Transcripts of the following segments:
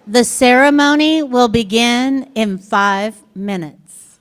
The ceremony will begin in 5 minutes.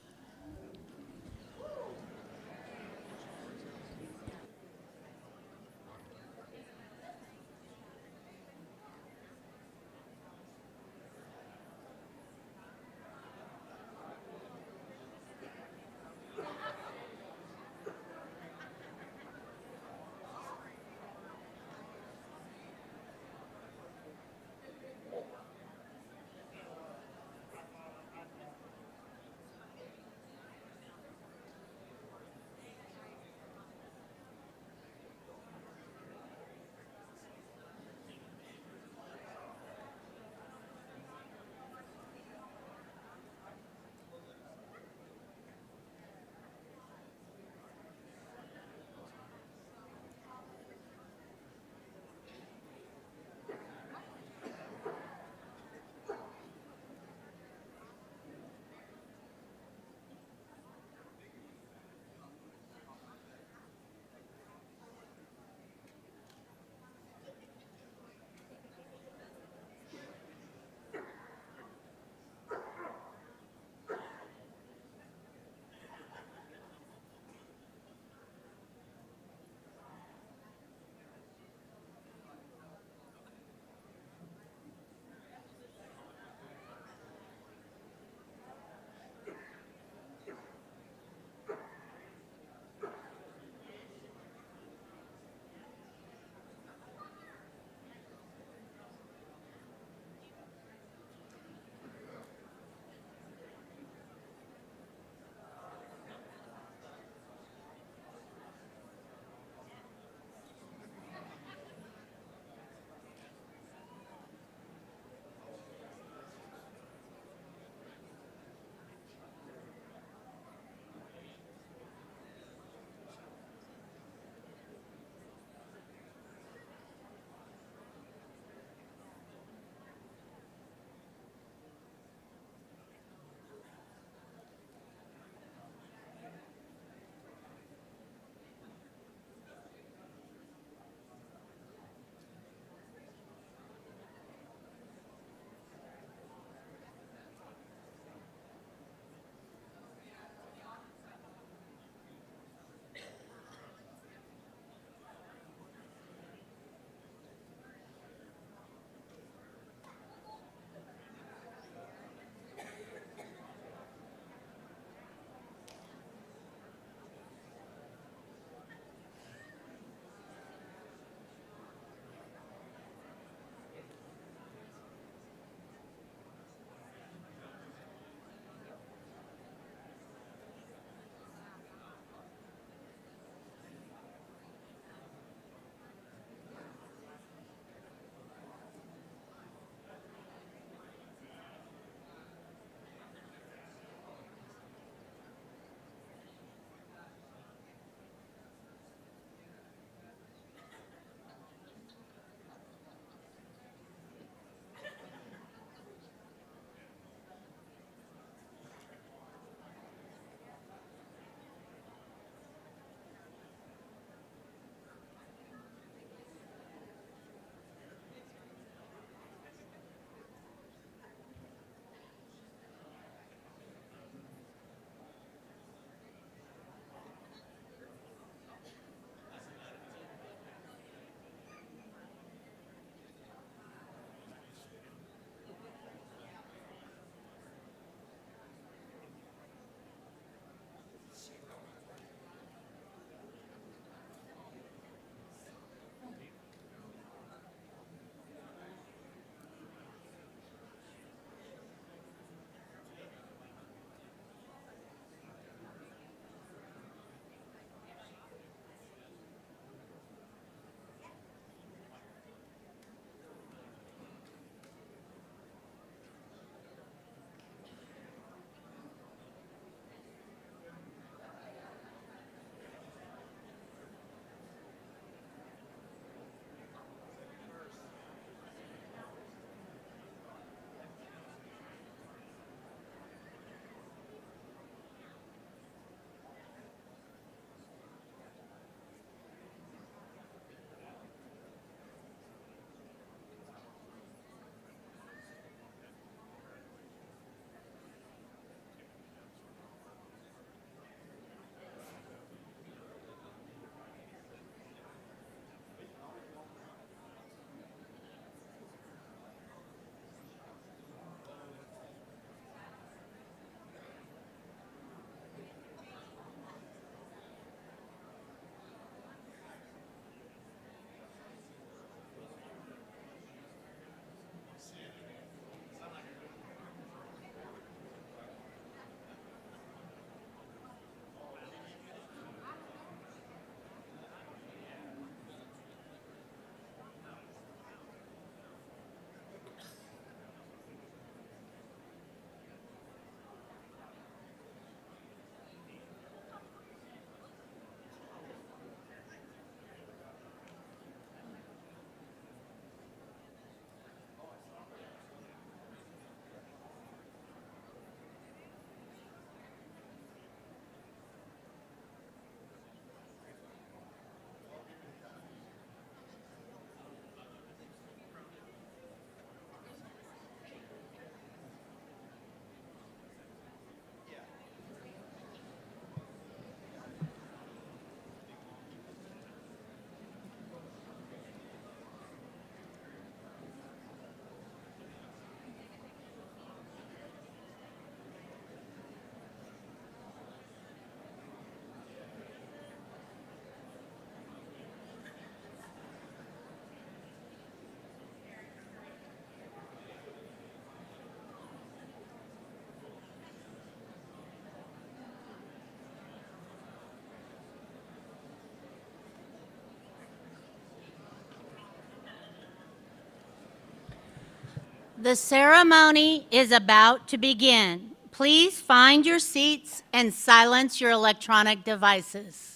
The ceremony is about to begin. Please find your seats and silence your electronic devices.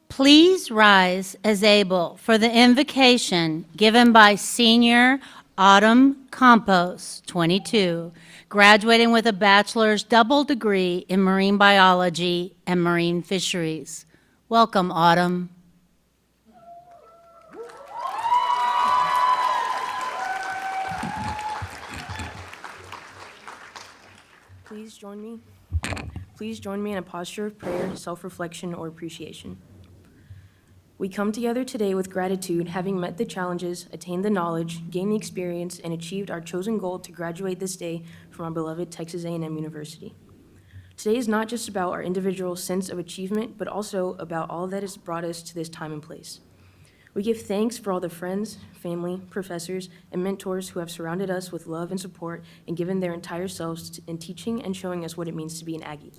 Please rise as able for the invocation given by Senior Autumn Campos, 22, graduating with a bachelor's double degree in marine biology and marine fisheries. Welcome, Autumn. Please join me in a posture of prayer, self-reflection, or appreciation. We come together today with gratitude, having met the challenges, attained the knowledge, gained the experience, and achieved our chosen goal to graduate this day from our beloved Texas A&M University. Today is not just about our individual sense of achievement, but also about all that has brought us to this time and place. We give thanks for all the friends, family, professors, and mentors who have surrounded us with love and support and given their entire selves in teaching and showing us what it means to be an Aggie.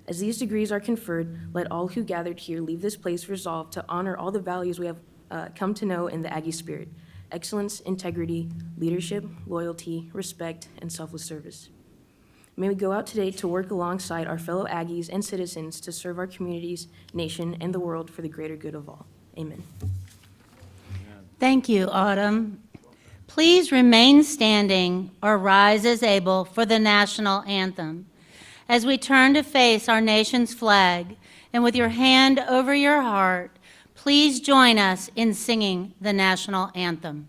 As these degrees are conferred, let all who gathered here leave this place resolved to honor all the values we have come to know in the Aggie spirit: excellence, integrity, leadership, loyalty, respect, and selfless service. May we go out today to work alongside our fellow Aggies and citizens to serve our communities, nation, and the world for the greater good of all. Amen. Thank you, Autumn. Please remain standing or rise as able for the national anthem. As we turn to face our nation's flag, and with your hand over your heart, please join us in singing the national anthem.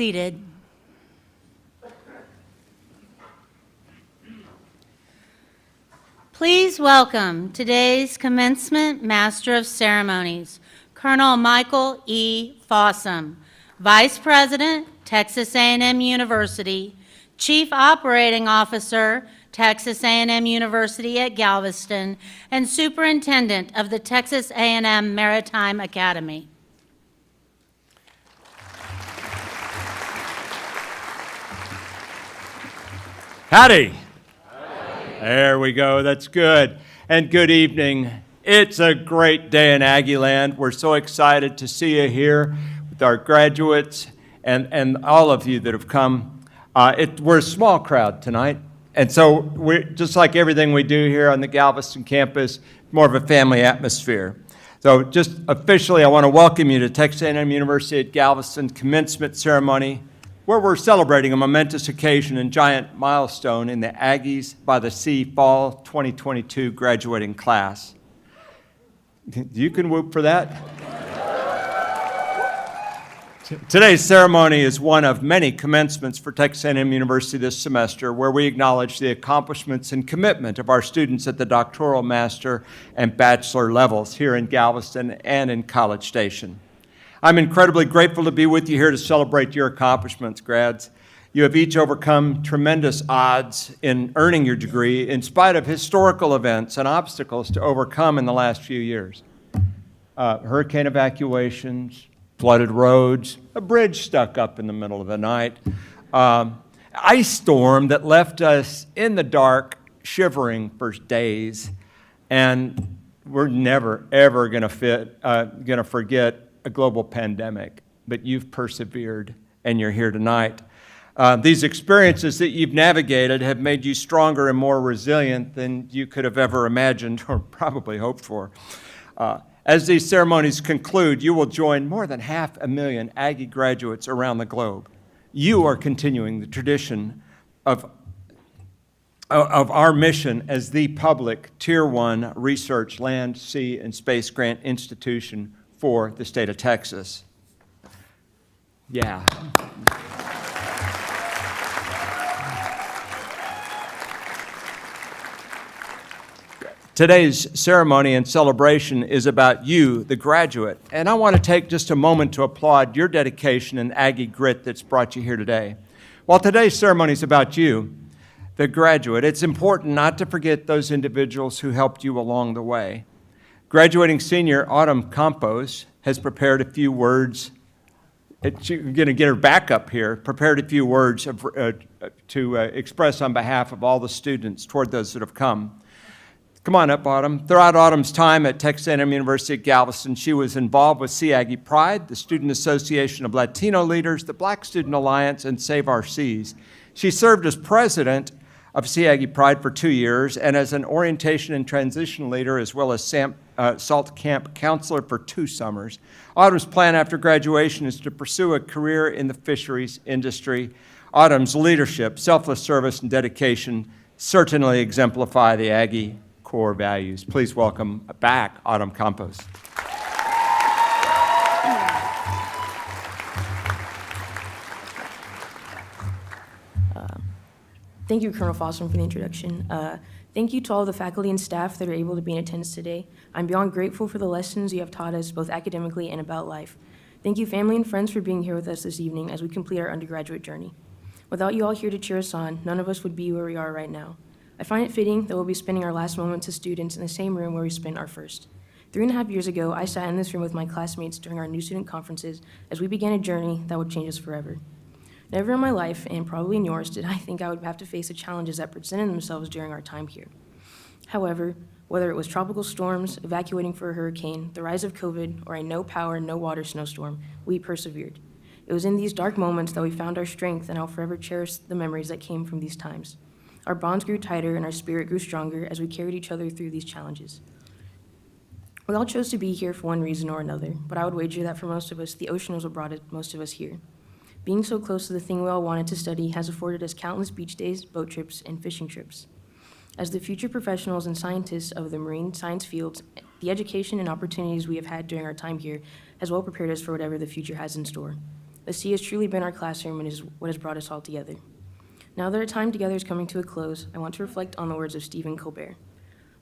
seated. Please welcome today's Commencement Master of Ceremonies, Colonel Michael E. Fossum, Vice President, Texas A&M University, Chief Operating Officer, Texas A&M University at Galveston, and Superintendent of the Texas A&M Maritime Academy. Howdy. There we go. That's good. And good evening. It's a great day in Aggie Land. We're so excited to see you here with our graduates and all of you that have come. We're a small crowd tonight. And so we're just like everything we do here on the Galveston campus, more of a family atmosphere. So just officially, I want to welcome you to Texas A&M University at Galveston Commencement Ceremony, where we're celebrating a momentous occasion and giant milestone in the Aggies by the Sea Fall 2022 graduating class. You can whoop for that. Today's ceremony is one of many commencements for Texas A&M University this semester, where we acknowledge the accomplishments and commitment of our students at the doctoral, master, and bachelor levels here in Galveston and in College Station. I'm incredibly grateful to be with you here to celebrate your accomplishments, grads. You have each overcome tremendous odds in earning your degree in spite of historical events and obstacles to overcome in the last few years. Hurricane evacuations, flooded roads, a bridge stuck up in the middle of the night, ice storm that left us in the dark, shivering for days, and we're never, ever going to forget a global pandemic, but you've persevered and you're here tonight. These experiences that you've navigated have made you stronger and more resilient than you could have ever imagined or probably hoped for. As these ceremonies conclude, you will join more than 500,000 Aggie graduates around the globe. You are continuing the tradition of our mission as the public Tier 1 research land, sea, and space grant institution for the state of Texas. Yeah. Today's ceremony and celebration is about you, the graduate, and I want to take just a moment to applaud your dedication and Aggie grit that's brought you here today. While today's ceremony is about you, the graduate, it's important not to forget those individuals who helped you along the way. Graduating senior Autumn Campos has prepared a few words. You're going to get her back up here. Prepared a few words to express on behalf of all the students toward those that have come. Come on up, Autumn. Throughout Autumn's time at Texas A&M University at Galveston, she was involved with Sea Aggie Pride, the Student Association of Latino Leaders, the Black Student Alliance, and Save Our Seas. She served as president of Sea Aggie Pride for 2 years and as an orientation and transition leader, as well as SALT camp counselor for 2 summers. Autumn's plan after graduation is to pursue a career in the fisheries industry. Autumn's leadership, selfless service, and dedication certainly exemplify the Aggie core values. Please welcome back Autumn Campos. Thank you, Colonel Fossum, for the introduction. Thank you to all the faculty and staff that are able to be in attendance today. I'm beyond grateful for the lessons you have taught us, both academically and about life. Thank you, family and friends, for being here with us this evening as we complete our undergraduate journey. Without you all here to cheer us on, none of us would be where we are right now. I find it fitting that we'll be spending our last moments as students in the same room where we spent our first. 3.5 years ago, I sat in this room with my classmates during our new student conferences as we began a journey that would change us forever. Never in my life, and probably in yours, did I think I would have to face the challenges that presented themselves during our time here. However, whether it was tropical storms, evacuating for a hurricane, the rise of COVID, or a no power, no water snowstorm, we persevered. It was in these dark moments that we found our strength, and I'll forever cherish the memories that came from these times. Our bonds grew tighter and our spirit grew stronger as we carried each other through these challenges. We all chose to be here for one reason or another, but I would wager that for most of us, the ocean was what brought most of us here. Being so close to the thing we all wanted to study has afforded us countless beach days, boat trips, and fishing trips. As the future professionals and scientists of the marine science fields, the education and opportunities we have had during our time here has well prepared us for whatever the future has in store. The sea has truly been our classroom and is what has brought us all together. Now that our time together is coming to a close, I want to reflect on the words of Stephen Colbert.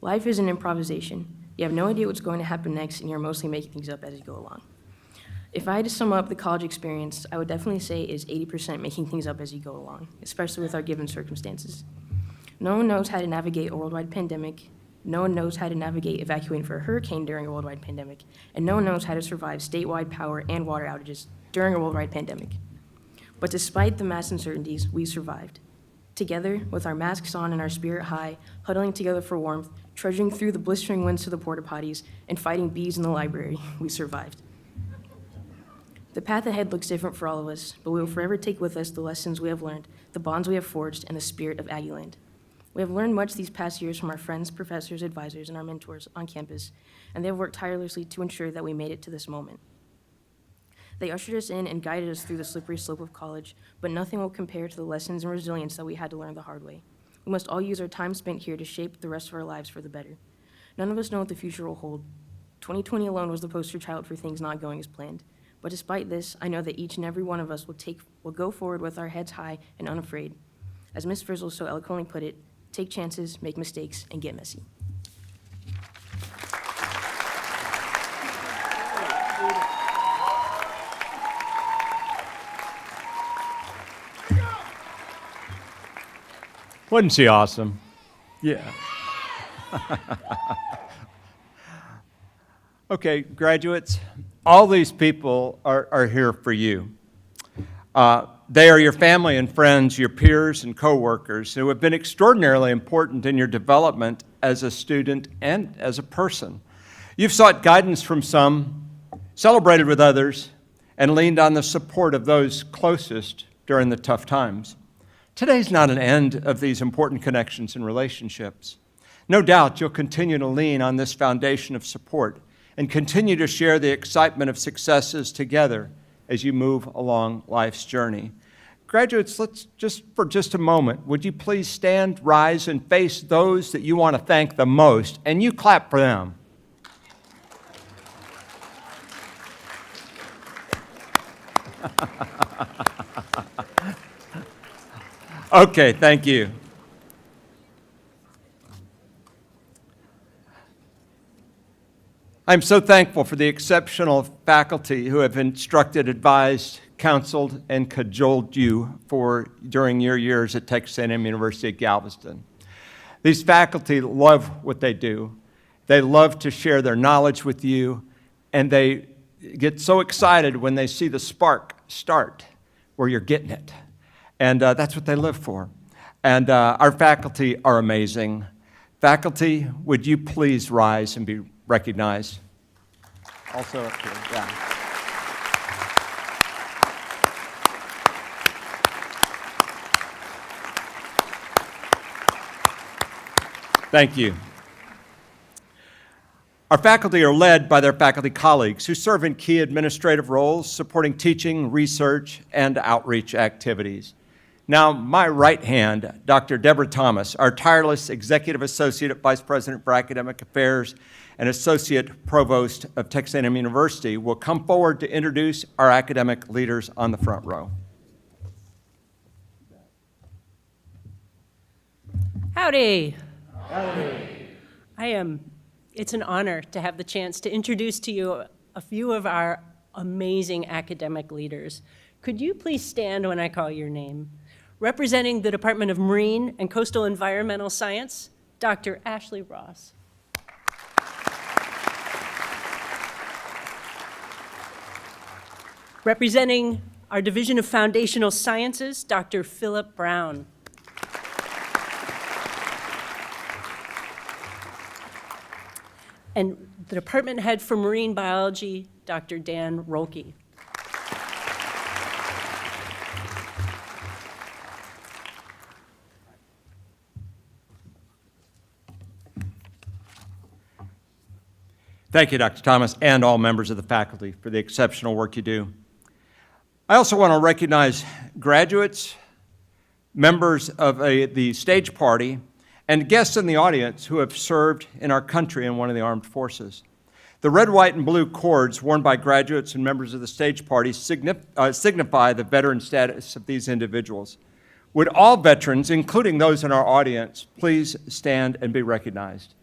Life is an improvisation. You have no idea what's going to happen next, and you're mostly making things up as you go along. If I had to sum up the college experience, I would definitely say it is 80% making things up as you go along, especially with our given circumstances. No one knows how to navigate a worldwide pandemic. No one knows how to navigate evacuating for a hurricane during a worldwide pandemic. And no one knows how to survive statewide power and water outages during a worldwide pandemic. But despite the mass uncertainties, we survived. Together, with our masks on and our spirit high, huddling together for warmth, trudging through the blistering winds to the porta potties, and fighting bees in the library, we survived. The path ahead looks different for all of us, but we will forever take with us the lessons we have learned, the bonds we have forged, and the spirit of Aggieland. We have learned much these past years from our friends, professors, advisors, and our mentors on campus, and they have worked tirelessly to ensure that we made it to this moment. They ushered us in and guided us through the slippery slope of college, but nothing will compare to the lessons and resilience that we had to learn the hard way. We must all use our time spent here to shape the rest of our lives for the better. None of us know what the future will hold. 2020 alone was the poster child for things not going as planned. But despite this, I know that each and every one of us will go forward with our heads high and unafraid. As Ms. Frizzle so eloquently put it, take chances, make mistakes, and get messy. Wasn't she awesome? Yeah. Okay, graduates, all these people are here for you. They are your family and friends, your peers and coworkers who have been extraordinarily important in your development as a student and as a person. You've sought guidance from some, celebrated with others, and leaned on the support of those closest during the tough times. Today's not an end of these important connections and relationships. No doubt you'll continue to lean on this foundation of support and continue to share the excitement of successes together as you move along life's journey. Graduates, for just a moment, would you please stand, rise, and face those that you want to thank the most, and you clap for them. Okay, thank you. I'm so thankful for the exceptional faculty who have instructed, advised, counseled, and cajoled you during your years at Texas A&M University at Galveston. These faculty love what they do. They love to share their knowledge with you, and they get so excited when they see the spark start where you're getting it. And that's what they live for. And our faculty are amazing. Faculty, would you please rise and be recognized? Also up here, yeah. Thank you. Our faculty are led by their faculty colleagues who serve in key administrative roles, supporting teaching, research, and outreach activities. Now, my right hand, Dr. Deborah Thomas, our tireless Executive Associate Vice President for Academic Affairs and Associate Provost of Texas A&M University, will come forward to introduce our academic leaders on the front row. Howdy. It's an honor to have the chance to introduce to you a few of our amazing academic leaders. Could you please stand when I call your name? Representing the Department of Marine and Coastal Environmental Science, Dr. Ashley Ross. Representing our Division of Foundational Sciences, Dr. Philip Brown. And the department head for marine biology, Dr. Dan Rolke. Thank you, Dr. Thomas, and all members of the faculty for the exceptional work you do. I also want to recognize graduates, members of the stage party, and guests in the audience who have served in our country in one of the armed forces. The red, white, and blue cords worn by graduates and members of the stage party signify the veteran status of these individuals. Would all veterans, including those in our audience, please stand and be recognized?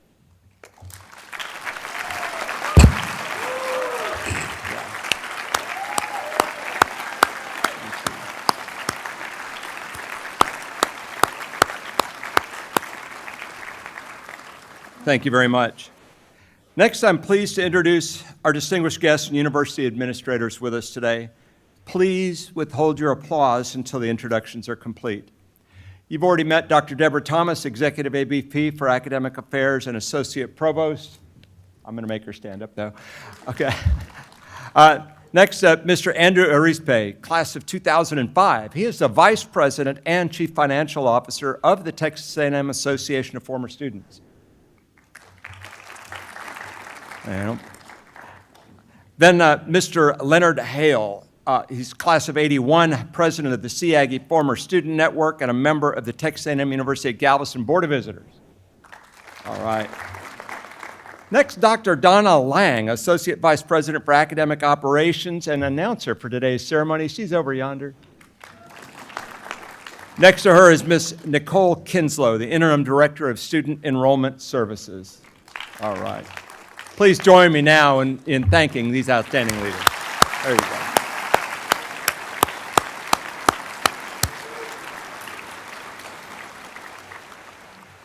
Thank you very much. Next, I'm pleased to introduce our distinguished guests and university administrators with us today. Please withhold your applause until the introductions are complete. You've already met Dr. Deborah Thomas, Executive AVP for Academic Affairs and Associate Provost. I'm going to make her stand up, though. Okay. Next up, Mr. Andrew Arispe, class of 2005. He is the Vice President and Chief Financial Officer of the Texas A&M Association of Former Students. Then Mr. Leonard Hale. He's class of 81, president of the CAGGY Former Student Network and a member of the Texas A&M University at Galveston Board of Visitors. All right. Next, Dr. Donna Lang, Associate Vice President for Academic Operations and announcer for today's ceremony. She's over yonder. Next to her is Miss Nicole Kinslow, the Interim Director of Student Enrollment Services. All right. Please join me now in thanking these outstanding leaders. There you go.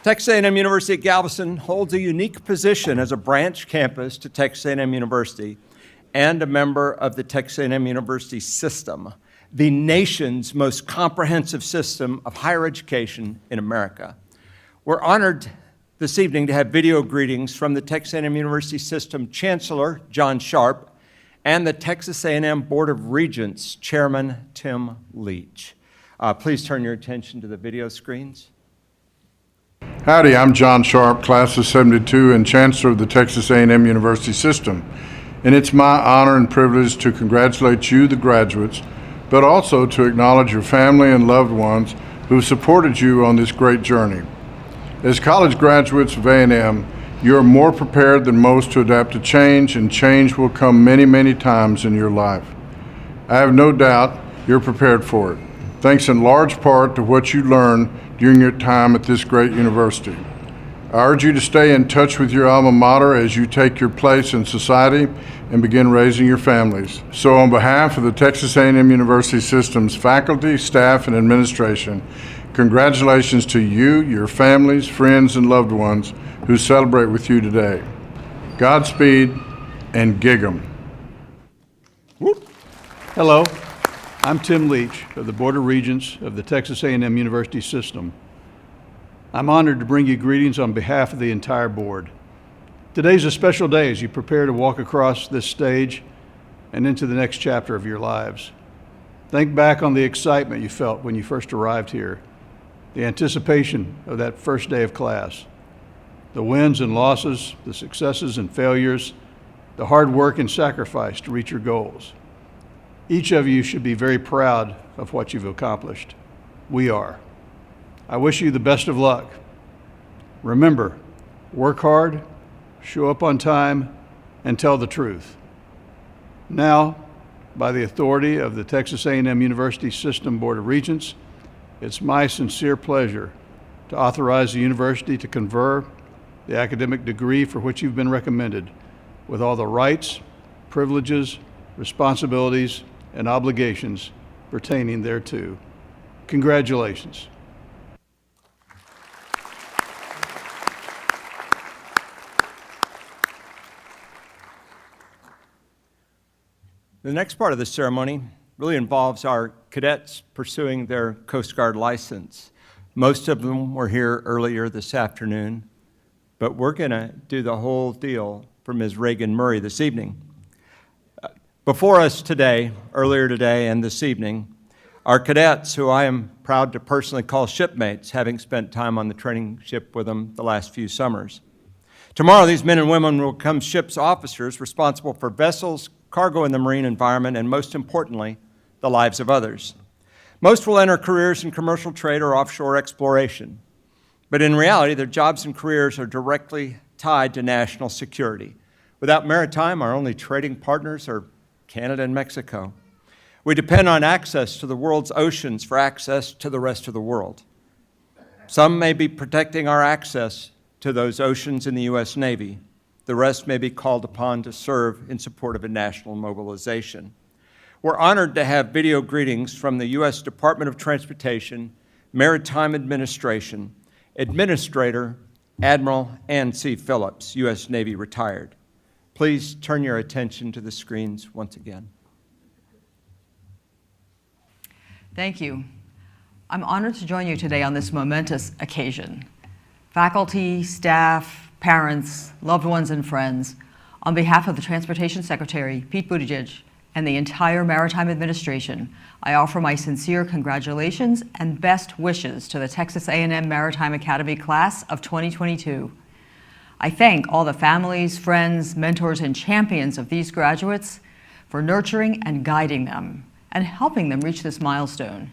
Texas A&M University at Galveston holds a unique position as a branch campus to Texas A&M University and a member of the Texas A&M University system, the nation's most comprehensive system of higher education in America. We're honored this evening to have video greetings from the Texas A&M University System Chancellor, John Sharp, and the Texas A&M Board of Regents, Chairman Tim Leach. Please turn your attention to the video screens. Howdy, I'm John Sharp, class of 72 and Chancellor of the Texas A&M University System. And it's my honor and privilege to congratulate you, the graduates, but also to acknowledge your family and loved ones who have supported you on this great journey. As college graduates of A&M, you are more prepared than most to adapt to change, and change will come many, many times in your life. I have no doubt you're prepared for it, thanks in large part to what you learned during your time at this great university. I urge you to stay in touch with your alma mater as you take your place in society and begin raising your families. So on behalf of the Texas A&M University System's faculty, staff, and administration, congratulations to you, your families, friends, and loved ones who celebrate with you today. Godspeed and gig 'em. Hello, I'm Tim Leach of the Board of Regents of the Texas A&M University System. I'm honored to bring you greetings on behalf of the entire board. Today's a special day as you prepare to walk across this stage and into the next chapter of your lives. Think back on the excitement you felt when you first arrived here, the anticipation of that first day of class, the wins and losses, the successes and failures, the hard work and sacrifice to reach your goals. Each of you should be very proud of what you've accomplished. We are. I wish you the best of luck. Remember, work hard, show up on time, and tell the truth. Now, by the authority of the Texas A&M University System Board of Regents, it's my sincere pleasure to authorize the university to confer the academic degree for which you've been recommended, with all the rights, privileges, responsibilities, and obligations pertaining thereto. Congratulations. The next part of the ceremony really involves our cadets pursuing their Coast Guard license. Most of them were here earlier this afternoon, but we're going to do the whole deal for Ms. Reagan Murray this evening. Before us today, earlier today and this evening, are cadets who I am proud to personally call shipmates, having spent time on the training ship with them the last few summers. Tomorrow, these men and women will become ship's officers responsible for vessels, cargo in the marine environment, and most importantly, the lives of others. Most will enter careers in commercial trade or offshore exploration, but in reality, their jobs and careers are directly tied to national security. Without maritime, our only trading partners are Canada and Mexico. We depend on access to the world's oceans for access to the rest of the world. Some may be protecting our access to those oceans in the U.S. Navy. The rest may be called upon to serve in support of a national mobilization. We're honored to have video greetings from the U.S. Department of Transportation, Maritime Administration, Administrator Admiral Ann C. Phillips, U.S. Navy retired. Please turn your attention to the screens once again. Thank you. I'm honored to join you today on this momentous occasion. Faculty, staff, parents, loved ones, and friends, on behalf of the Transportation Secretary, Pete Buttigieg, and the entire Maritime Administration, I offer my sincere congratulations and best wishes to the Texas A&M Maritime Academy class of 2022. I thank all the families, friends, mentors, and champions of these graduates for nurturing and guiding them and helping them reach this milestone.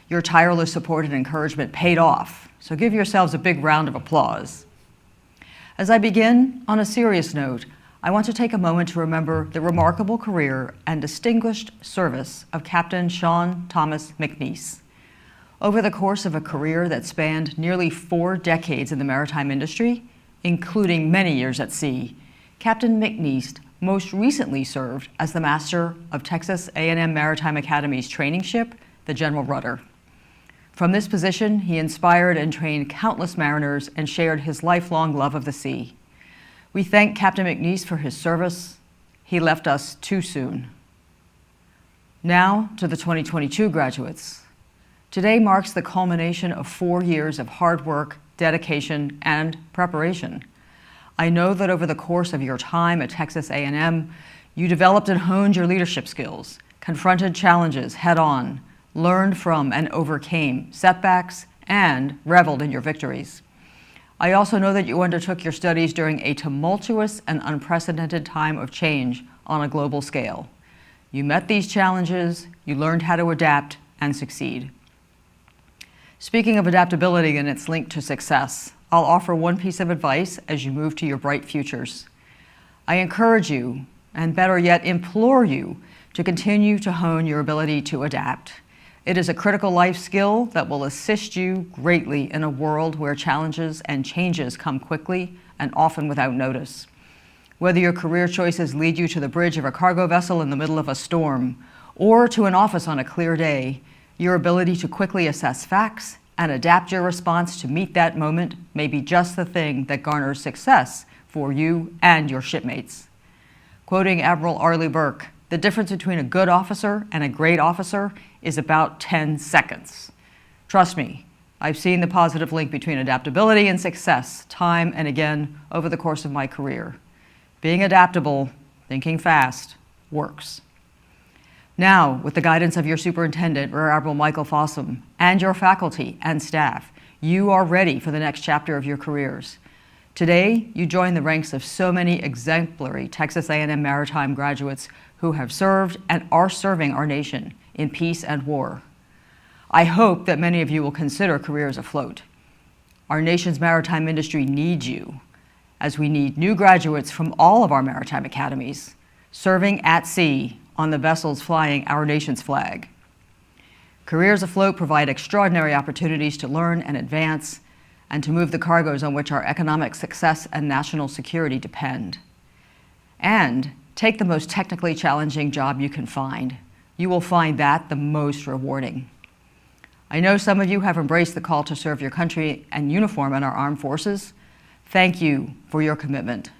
Your tireless support and encouragement paid off, so give yourselves a big round of applause. As I begin, on a serious note, I want to take a moment to remember the remarkable career and distinguished service of Captain Sean Thomas McNeese. Over the course of a career that spanned nearly 4 decades in the maritime industry, including many years at sea, Captain McNeese most recently served as the master of Texas A&M Maritime Academy's training ship, the General Rudder. From this position, he inspired and trained countless mariners and shared his lifelong love of the sea. We thank Captain McNeese for his service. He left us too soon. Now to the 2022 graduates. Today marks the culmination of 4 years of hard work, dedication, and preparation. I know that over the course of your time at Texas A&M, you developed and honed your leadership skills, confronted challenges head-on, learned from and overcame setbacks, and reveled in your victories. I also know that you undertook your studies during a tumultuous and unprecedented time of change on a global scale. You met these challenges, you learned how to adapt and succeed. Speaking of adaptability and its link to success, I'll offer one piece of advice as you move to your bright futures. I encourage you, and better yet, implore you, to continue to hone your ability to adapt. It is a critical life skill that will assist you greatly in a world where challenges and changes come quickly and often without notice. Whether your career choices lead you to the bridge of a cargo vessel in the middle of a storm or to an office on a clear day, your ability to quickly assess facts and adapt your response to meet that moment may be just the thing that garners success for you and your shipmates. Quoting Admiral Arleigh Burke, "The difference between a good officer and a great officer is about 10 seconds. Trust me, I've seen the positive link between adaptability and success time and again over the course of my career. Being adaptable, thinking fast, works. Now, with the guidance of your superintendent, Rear Admiral Michael Fossum, and your faculty and staff, you are ready for the next chapter of your careers. Today, you join the ranks of so many exemplary Texas A&M Maritime graduates who have served and are serving our nation in peace and war. I hope that many of you will consider careers afloat. Our nation's maritime industry needs you, as we need new graduates from all of our maritime academies, serving at sea on the vessels flying our nation's flag. Careers afloat provide extraordinary opportunities to learn and advance, and to move the cargoes on which our economic success and national security depend. And take the most technically challenging job you can find. You will find that the most rewarding. I know some of you have embraced the call to serve your country and uniform in our armed forces. Thank you for your commitment.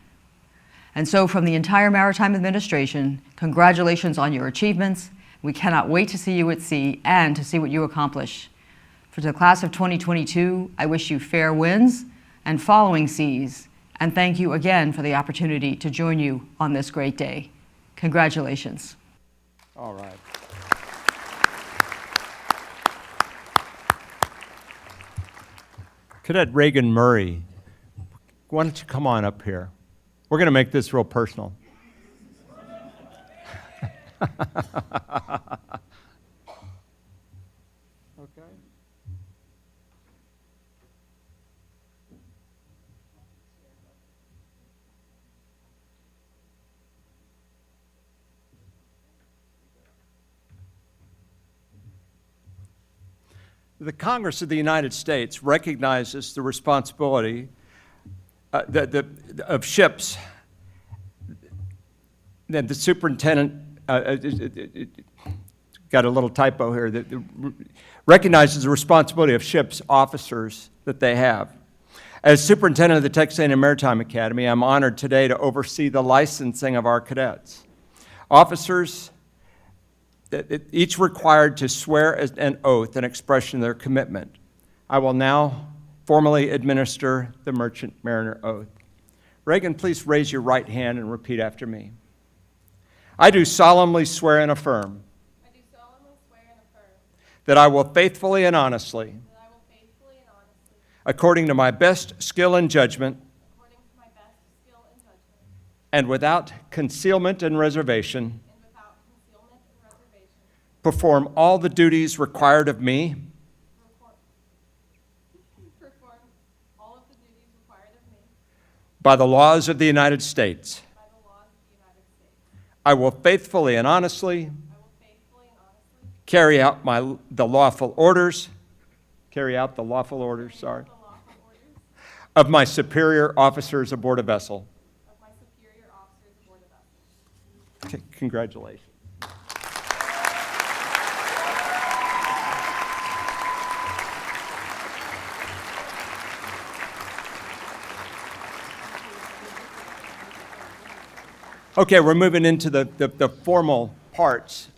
And so from the entire Maritime Administration, congratulations on your achievements. We cannot wait to see you at sea and to see what you accomplish. For the class of 2022, I wish you fair winds and following seas, and thank you again for the opportunity to join you on this great day. Congratulations. All right. Cadet Reagan Murray, why don't you come on up here? We're going to make this real personal. Okay. The Congress of the United States recognizes the responsibility of ships. The superintendent, got a little typo here, that recognizes the responsibility of ships officers that they have. As superintendent of the Texas A&M Maritime Academy, I'm honored today to oversee the licensing of our cadets. Officers, each required to swear an oath, an expression of their commitment. I will now formally administer the Merchant Mariner Oath. Reagan, please raise your right hand and repeat after me. I do solemnly swear and affirm that I will faithfully and honestly, according to my best skill and judgment, and without concealment and reservation, perform all the duties required of me by the laws of the United States. I will faithfully and honestly carry out the lawful orders of my superior officers aboard a vessel. Okay, congratulations. Okay, we're moving into the formal parts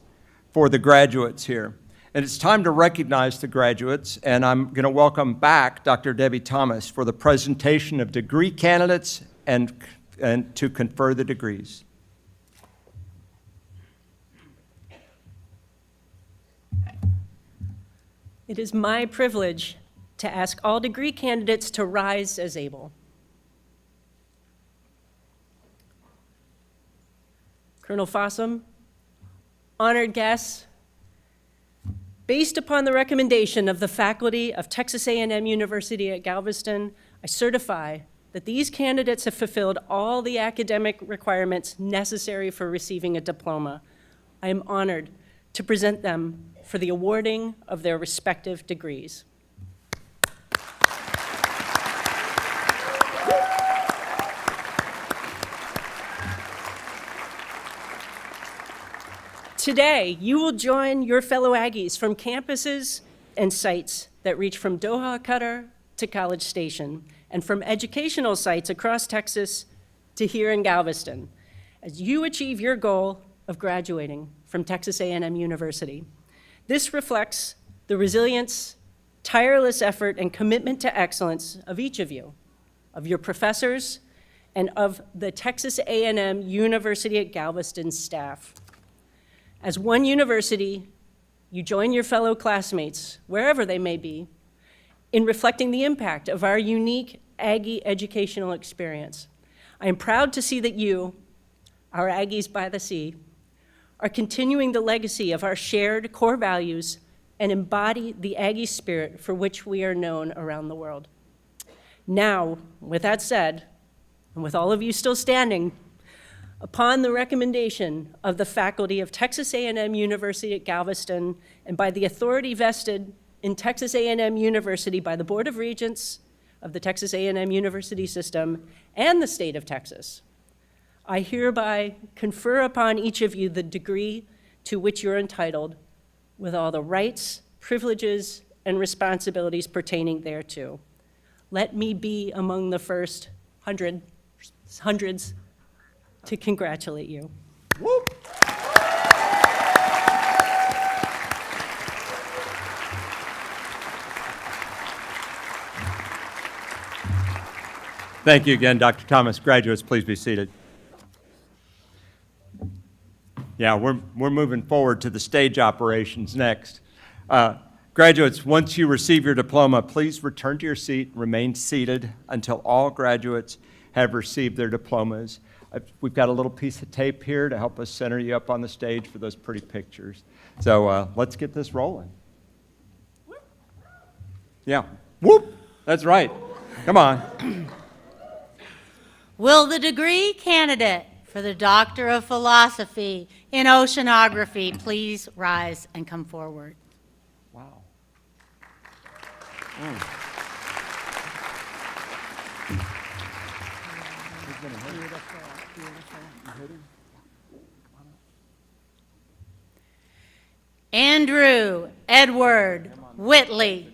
for the graduates here. And it's time to recognize the graduates, and I'm going to welcome back Dr. Debbie Thomas for the presentation of degree candidates and to confer the degrees. It is my privilege to ask all degree candidates to rise as able. Colonel Fossum, honored guests, based upon the recommendation of the faculty of Texas A&M University at Galveston, I certify that these candidates have fulfilled all the academic requirements necessary for receiving a diploma. I am honored to present them for the awarding of their respective degrees. Today, you will join your fellow Aggies from campuses and sites that reach from Doha, Qatar to College Station, and from educational sites across Texas to here in Galveston, as you achieve your goal of graduating from Texas A&M University. This reflects the resilience, tireless effort, and commitment to excellence of each of you, of your professors, and of the Texas A&M University at Galveston staff. As one university, you join your fellow classmates, wherever they may be, in reflecting the impact of our unique Aggie educational experience. I am proud to see that you, our Aggies by the Sea, are continuing the legacy of our shared core values and embody the Aggie spirit for which we are known around the world. Now, with that said, and with all of you still standing, upon the recommendation of the faculty of Texas A&M University at Galveston and by the authority vested in Texas A&M University by the Board of Regents of the Texas A&M University System and the state of Texas, I hereby confer upon each of you the degree to which you're entitled with all the rights, privileges, and responsibilities pertaining thereto. Let me be among the first hundreds to congratulate you. Whoop. Thank you again, Dr. Thomas. Graduates, please be seated. Yeah, we're moving forward to the stage operations next. Graduates, once you receive your diploma, please return to your seat, remain seated until all graduates have received their diplomas. We've got a little piece of tape here to help us center you up on the stage for those pretty pictures. So let's get this rolling. Yeah, whoop, that's right. Come on. Will the degree candidate for the Doctor of Philosophy in Oceanography please rise and come forward? Wow. Andrew Edward Whitley.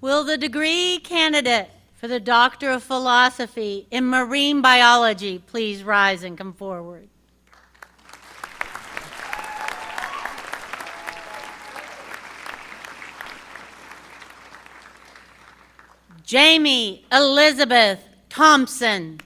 Will the degree candidate for the Doctor of Philosophy in Marine Biology please rise and come forward? Jamie Elizabeth Thompson.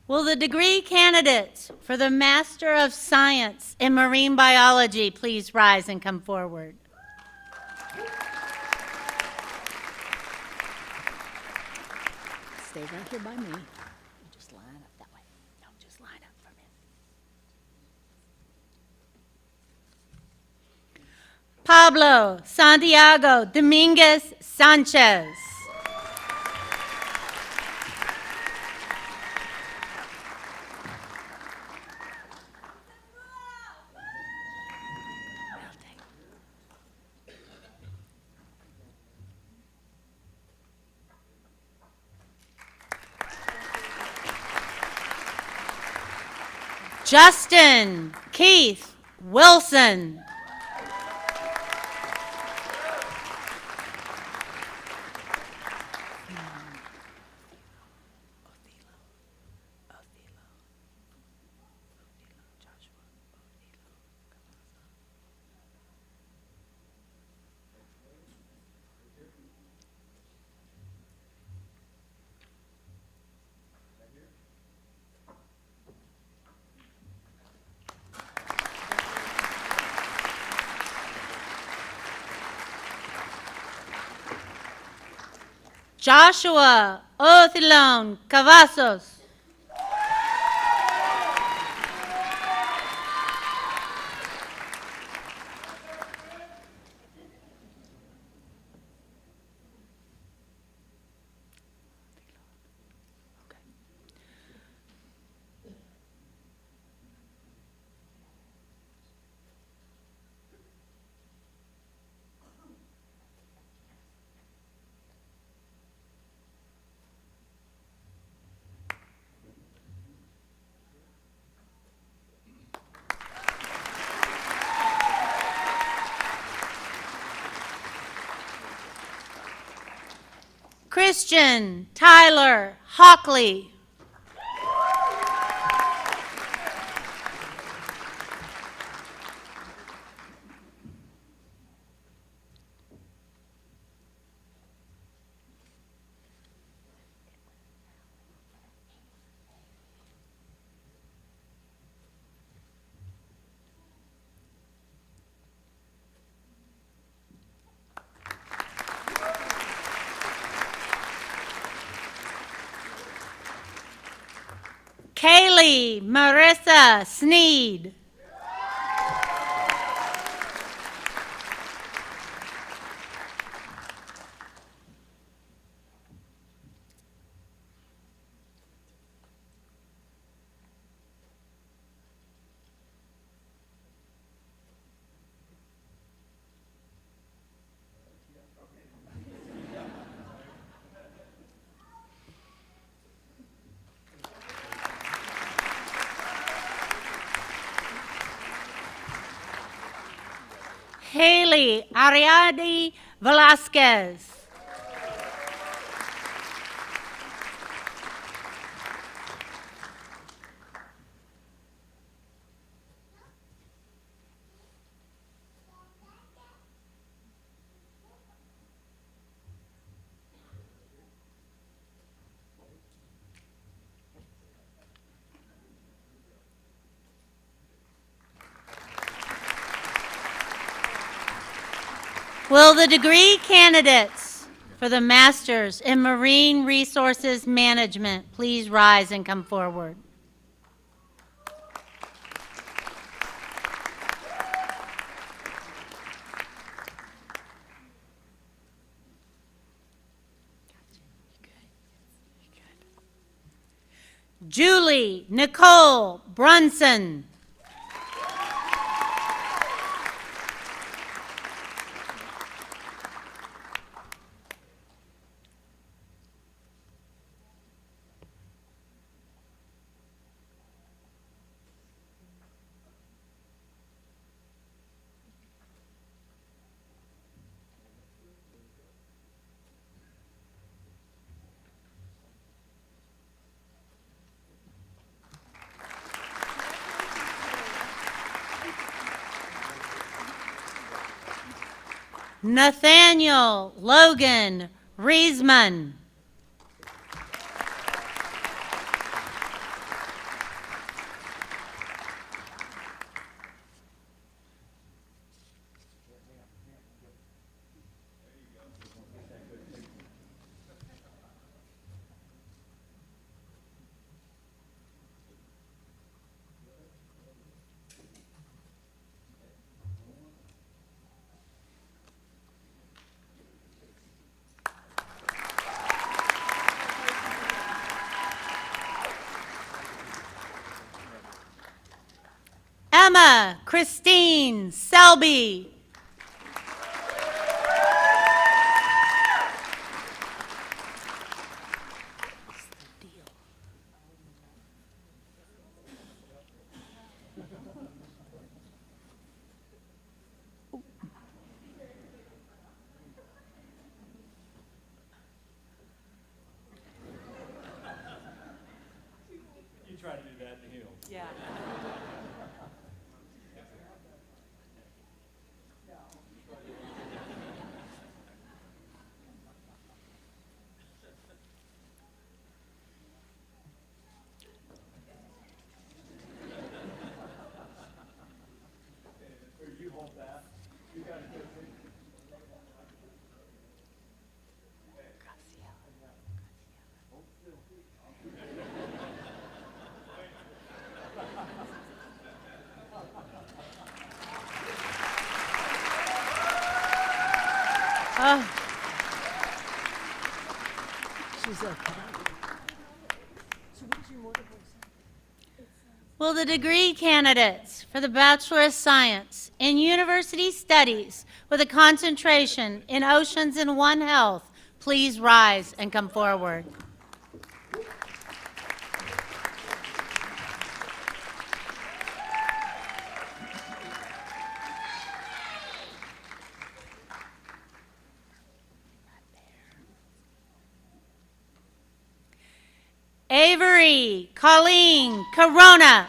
Will the degree candidates for the Master of Science in Marine Biology please rise and come forward? Stay right here by me. You just line up that way. No, just line up for a minute. Pablo Santiago Dominguez Sanchez. Justin Keith Wilson. Joshua Othilon Cavazos. Christian Tyler Hockley. Kaylee Marissa Sneed. Haley Ariadne Velasquez. Will the degree candidates for the Masters in Marine Resources Management please rise and come forward? Julie Nicole Brunson. Nathaniel Logan Riesman. Emma Christine Selby. You try to do that in the hills. Yeah. You hold that. You got to do it. She's okay. Will the degree candidates for the Bachelor of Science in University Studies with a concentration in Oceans and One Health please rise and come forward? Avery Colleen Corona.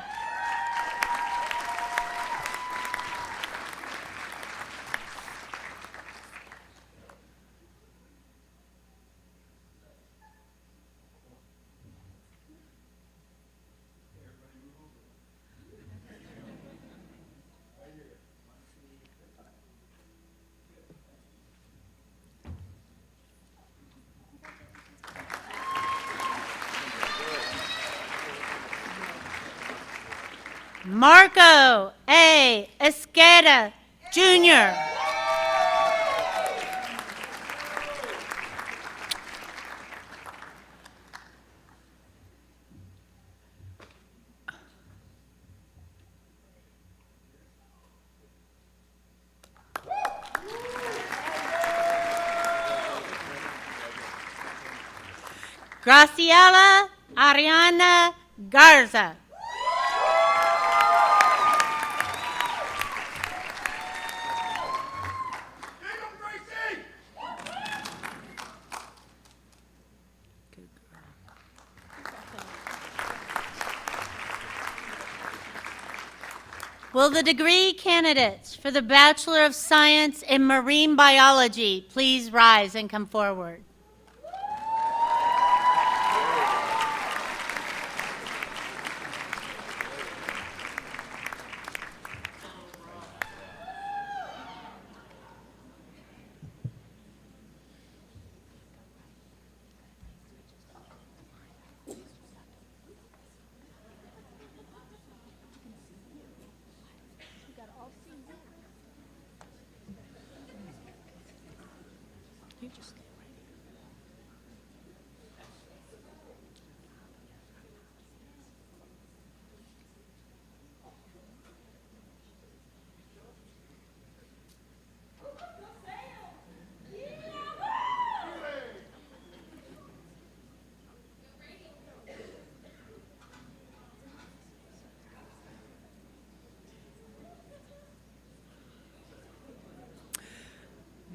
Marco A. Esqueda, Jr. Graciela Ariana Garza. Will the degree candidates for the Bachelor of Science in Marine Biology please rise and come forward?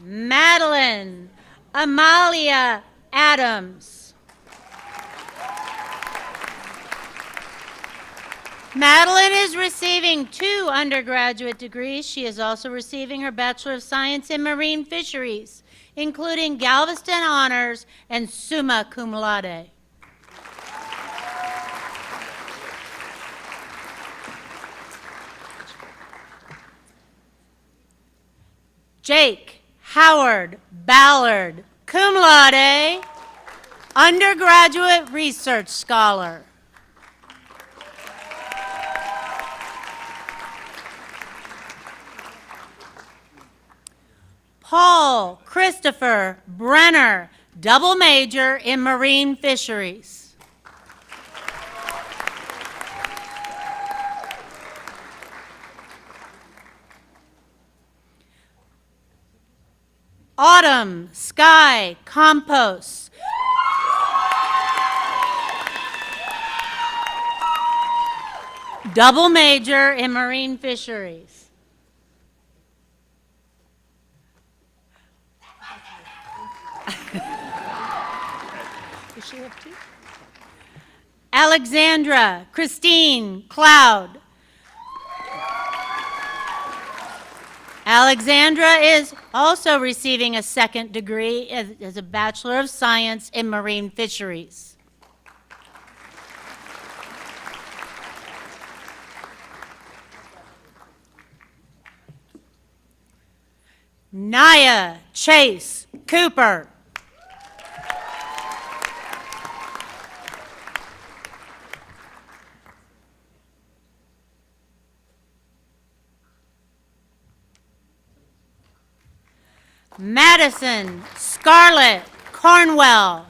Madeline Amalia Adams. Madeline is receiving 2 undergraduate degrees. She is also receiving her Bachelor of Science in Marine Fisheries, including Galveston Honors and Summa Cum Laude. Jake Howard Ballard, cum laude, undergraduate research scholar. Paul Christopher Brenner, double major in marine fisheries. Autumn Sky Campos, double major in marine fisheries. Does she have 2? Alexandra Christine Cloud. Alexandra is also receiving a 2nd degree as a Bachelor of Science in Marine Fisheries. Naya Chase Cooper. Madison Scarlett Cornwell.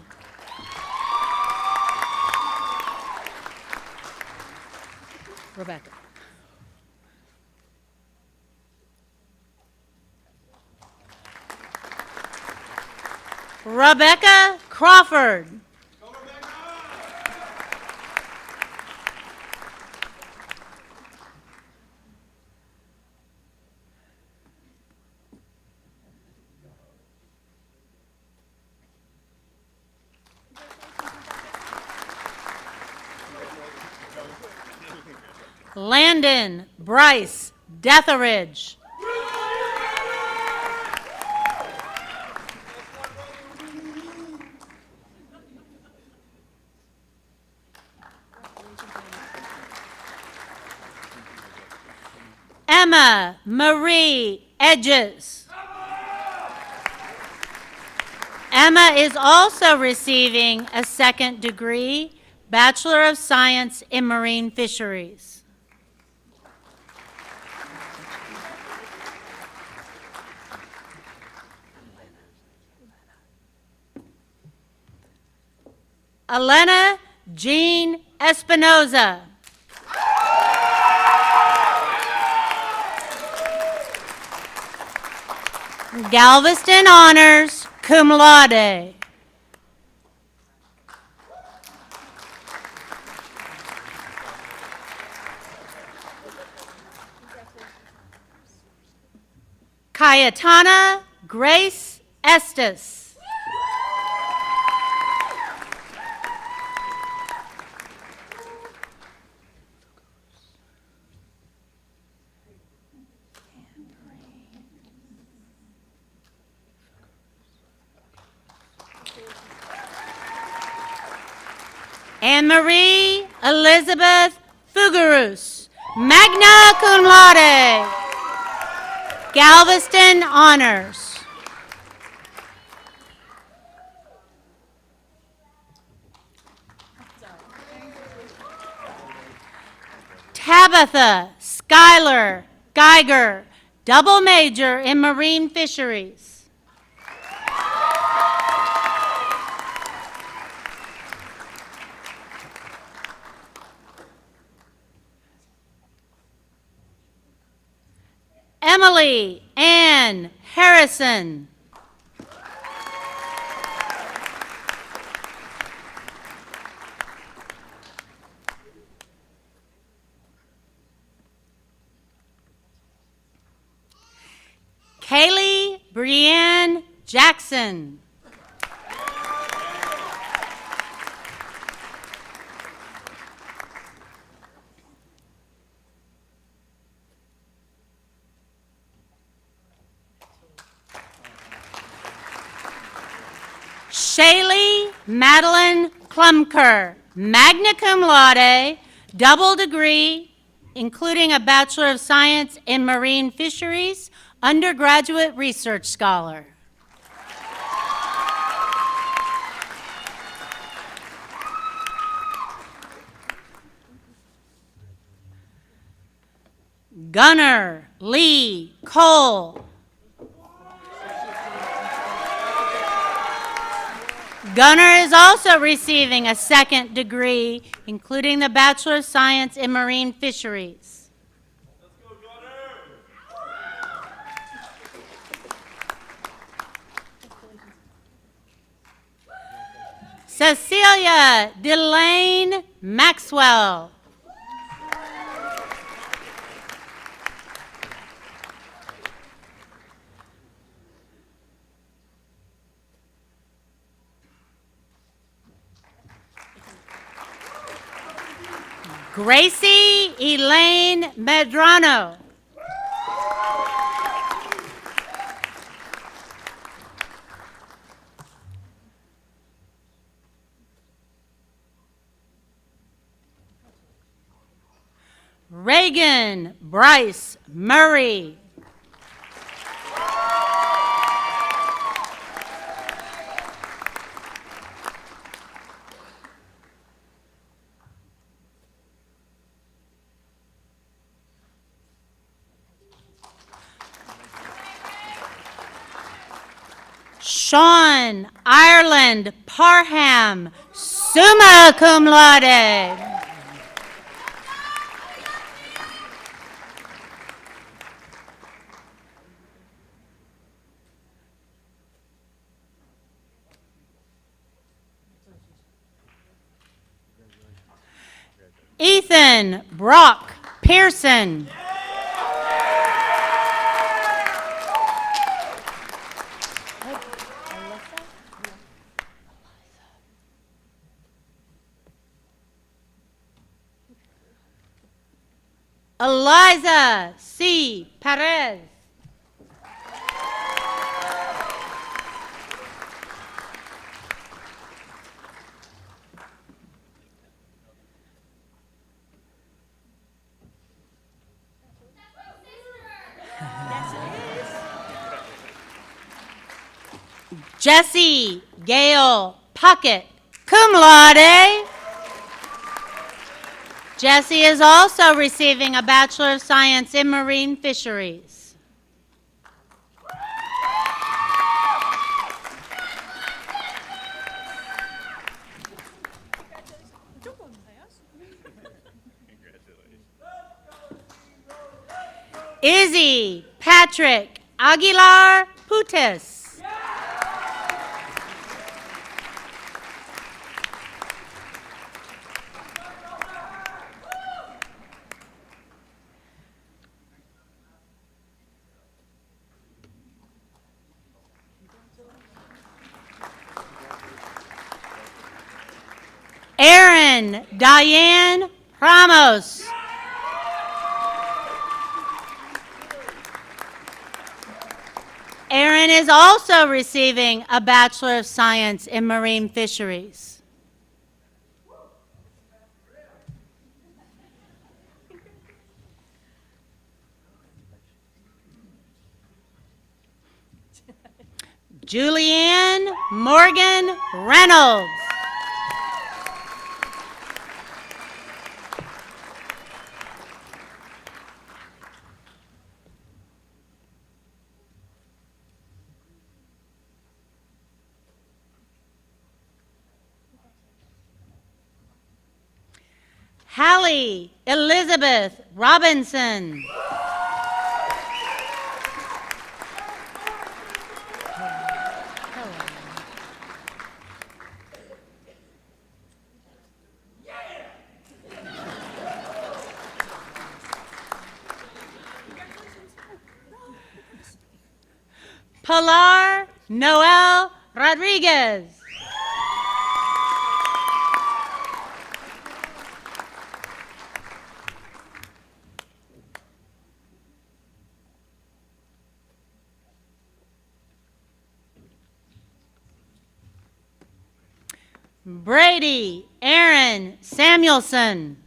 Rebecca. Rebecca Crawford. Landon Bryce Detheridge. Emma Marie Edges. Emma is also receiving a 2nd degree, Bachelor of Science in Marine Fisheries. Elena Jean Espinoza. Galveston Honors, cum laude. Cayetana Grace Estes. Anne-Marie Elizabeth Fugarus, magna cum laude, Galveston honors. Tabitha Schuyler Geiger, double major in marine fisheries. Emily Ann Harrison. Kaylee Brienne Jackson. Shaylee Madeline Klumker, magna cum laude, double degree, including a Bachelor of Science in Marine Fisheries, undergraduate research scholar. Gunnar Lee Cole. Gunnar is also receiving a second degree, including the Bachelor of Science in Marine Fisheries. Cecilia Delane Maxwell. Gracie Elaine Medrano. Reagan Bryce Murray. Sean Ireland Parham, summa cum laude. Ethan Brock Pearson. Eliza C. Perez. Jesse Gail Puckett, cum laude. Jesse is also receiving a Bachelor of Science in Marine Fisheries. Izzy Patrick Aguilar Putis. Erin Diane Ramos. Erin is also receiving a Bachelor of Science in Marine Fisheries. Julianne Morgan Reynolds. Hallie Elizabeth Robinson. Pilar Noel Rodriguez. Brady Aaron Samuelson.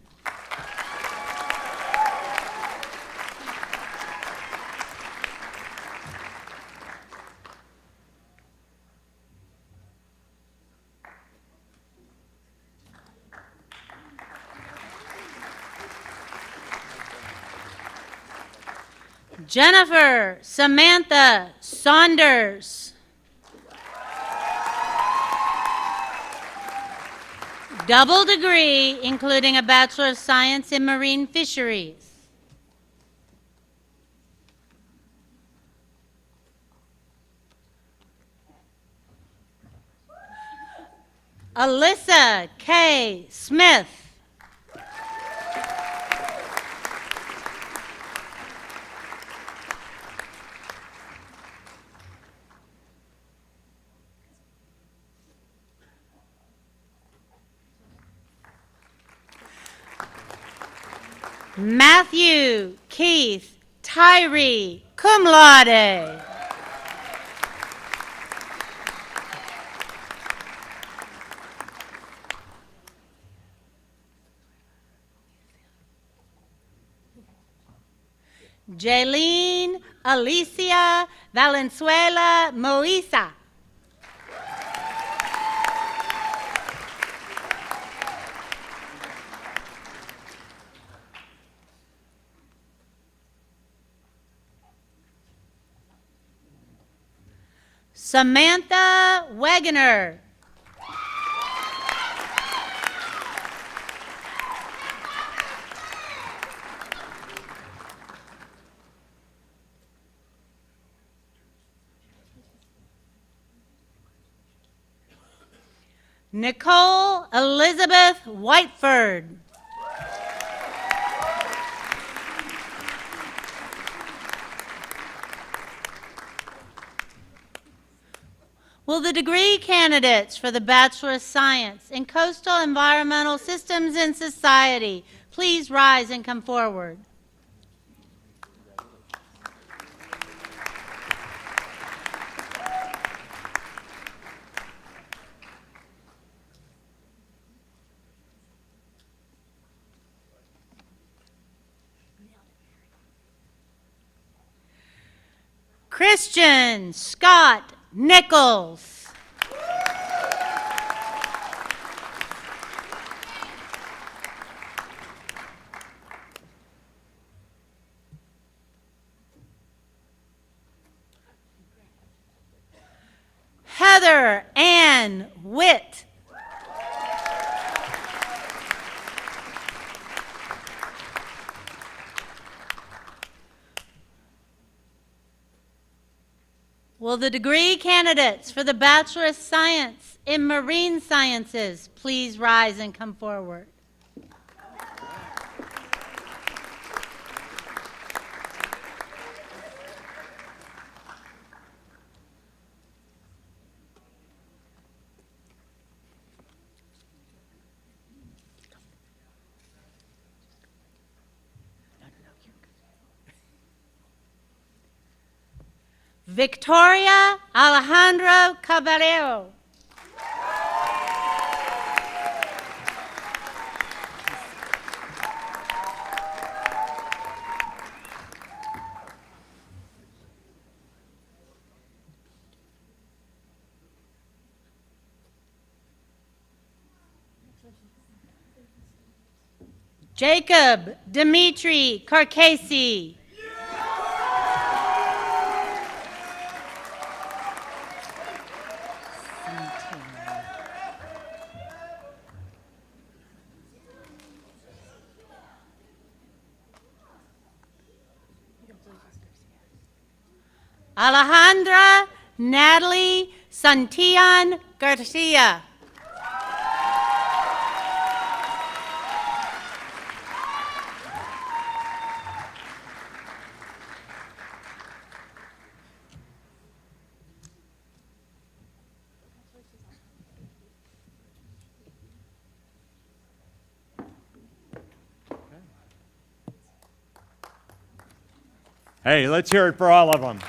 Jennifer Samantha Saunders. Double degree, including a Bachelor of Science in Marine Fisheries. Alyssa K. Smith. Matthew Keith Tyree, cum laude. Jaylene Alicia Valenzuela Moisa. Samantha Wegener. Nicole Elizabeth Whiteford. Will the degree candidates for the Bachelor of Science in Coastal Environmental Systems and Society please rise and come forward? Christian Scott Nichols. Heather Ann Witt. Will the degree candidates for the Bachelor of Science in Marine Sciences please rise and come forward? Victoria Alejandro Caballero. Jacob Dimitri Carcasi. Alejandra Natalie Santillan Garcia. Hey, let's hear it for all of them.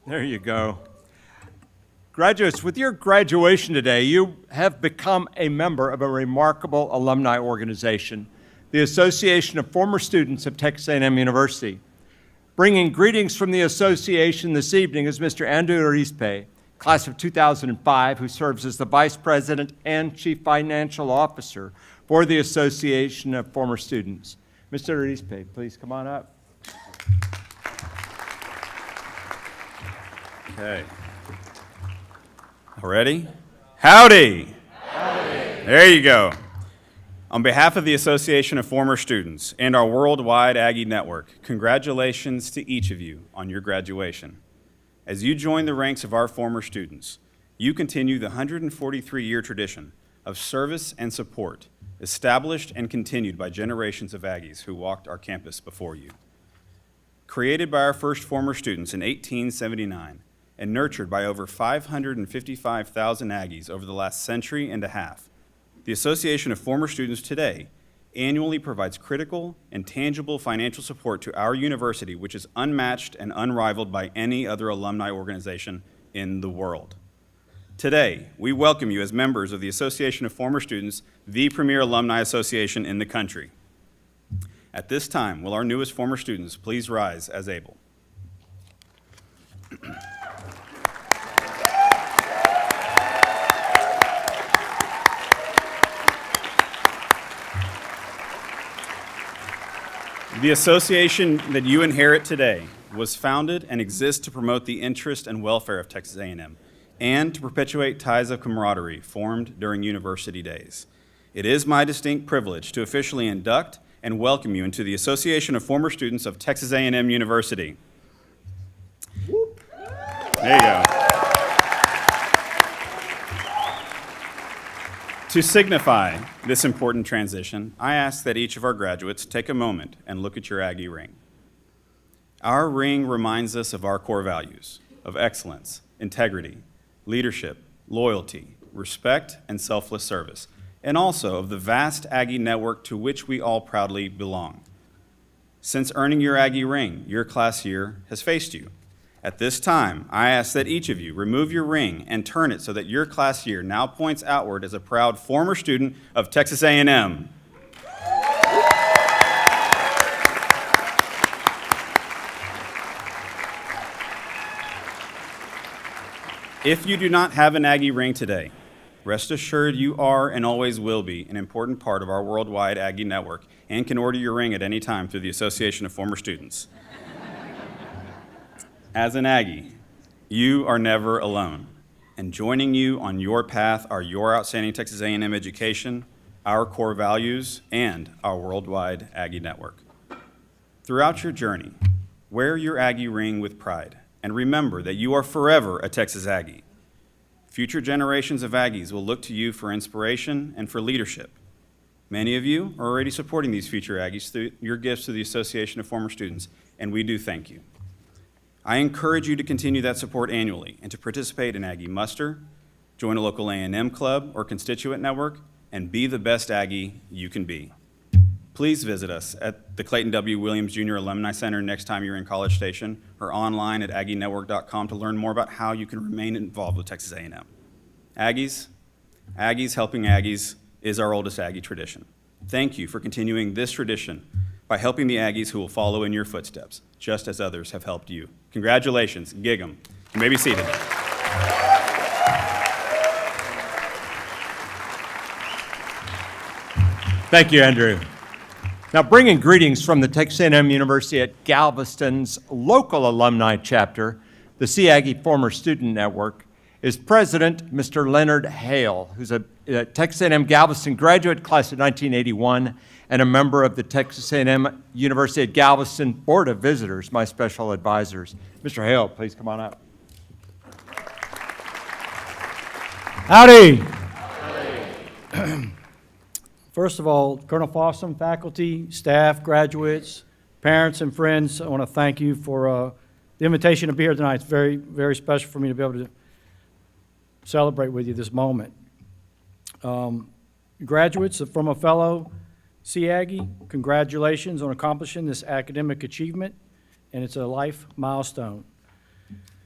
There you go. Graduates, with your graduation today, you have become a member of a remarkable alumni organization, the Association of Former Students of Texas A&M University. Bringing greetings from the association this evening is Mr. Andrew Arispe, class of 2005, who serves as the Vice President and Chief Financial Officer for the Association of Former Students. Mr. Arispe, please come on up. Okay. All ready? Howdy! Howdy! There you go. On behalf of the Association of Former Students and our worldwide Aggie network, congratulations to each of you on your graduation. As you join the ranks of our former students, you continue the 143-year tradition of service and support established and continued by generations of Aggies who walked our campus before you. Created by our first former students in 1879 and nurtured by over 555,000 Aggies over the last century and a half, the Association of Former Students today annually provides critical and tangible financial support to our university, which is unmatched and unrivaled by any other alumni organization in the world. Today, we welcome you as members of the Association of Former Students, the premier alumni association in the country. At this time, will our newest former students please rise as able? The association that you inherit today was founded and exists to promote the interest and welfare of Texas A&M and to perpetuate ties of camaraderie formed during university days. It is my distinct privilege to officially induct and welcome you into the Association of Former Students of Texas A&M University. There you go. To signify this important transition, I ask that each of our graduates take a moment and look at your Aggie ring. Our ring reminds us of our core values of excellence, integrity, leadership, loyalty, respect, and selfless service, and also of the vast Aggie network to which we all proudly belong. Since earning your Aggie ring, your class year has faced you. At this time, I ask that each of you remove your ring and turn it so that your class year now points outward as a proud former student of Texas A&M. If you do not have an Aggie ring today, rest assured you are and always will be an important part of our worldwide Aggie network and can order your ring at any time through the Association of Former Students. As an Aggie, you are never alone, and joining you on your path are your outstanding Texas A&M education, our core values, and our worldwide Aggie network. Throughout your journey, wear your Aggie ring with pride, and remember that you are forever a Texas Aggie. Future generations of Aggies will look to you for inspiration and for leadership. Many of you are already supporting these future Aggies through your gifts to the Association of Former Students, and we do thank you. I encourage you to continue that support annually and to participate in Aggie Muster, join a local A&M club or constituent network, and be the best Aggie you can be. Please visit us at the Clayton W. Williams Jr. Alumni Center next time you're in College Station or online at aggienetwork.com to learn more about how you can remain involved with Texas A&M. Aggies helping Aggies is our oldest Aggie tradition, Thank you for continuing this tradition by helping the Aggies who will follow in your footsteps, just as others have helped you. Congratulations, gig 'em. You may be seated. Thank you, Andrew. Now, bringing greetings from the Texas A&M University at Galveston's local alumni chapter, the Sea Aggie Former Student Network, is President Mr. Leonard Hale, who's a Texas A&M Galveston graduate, class of 1981, and a member of the Texas A&M University at Galveston Board of Visitors, my special advisors. Mr. Hale, please come on up. Howdy. First of all, Colonel Fossum, faculty, staff, graduates, parents, and friends, I want to thank you for the invitation to be here tonight. It's very, very special for me to be able to celebrate with you this moment. Graduates, from a fellow Sea Aggie, congratulations on accomplishing this academic achievement, and it's a life milestone.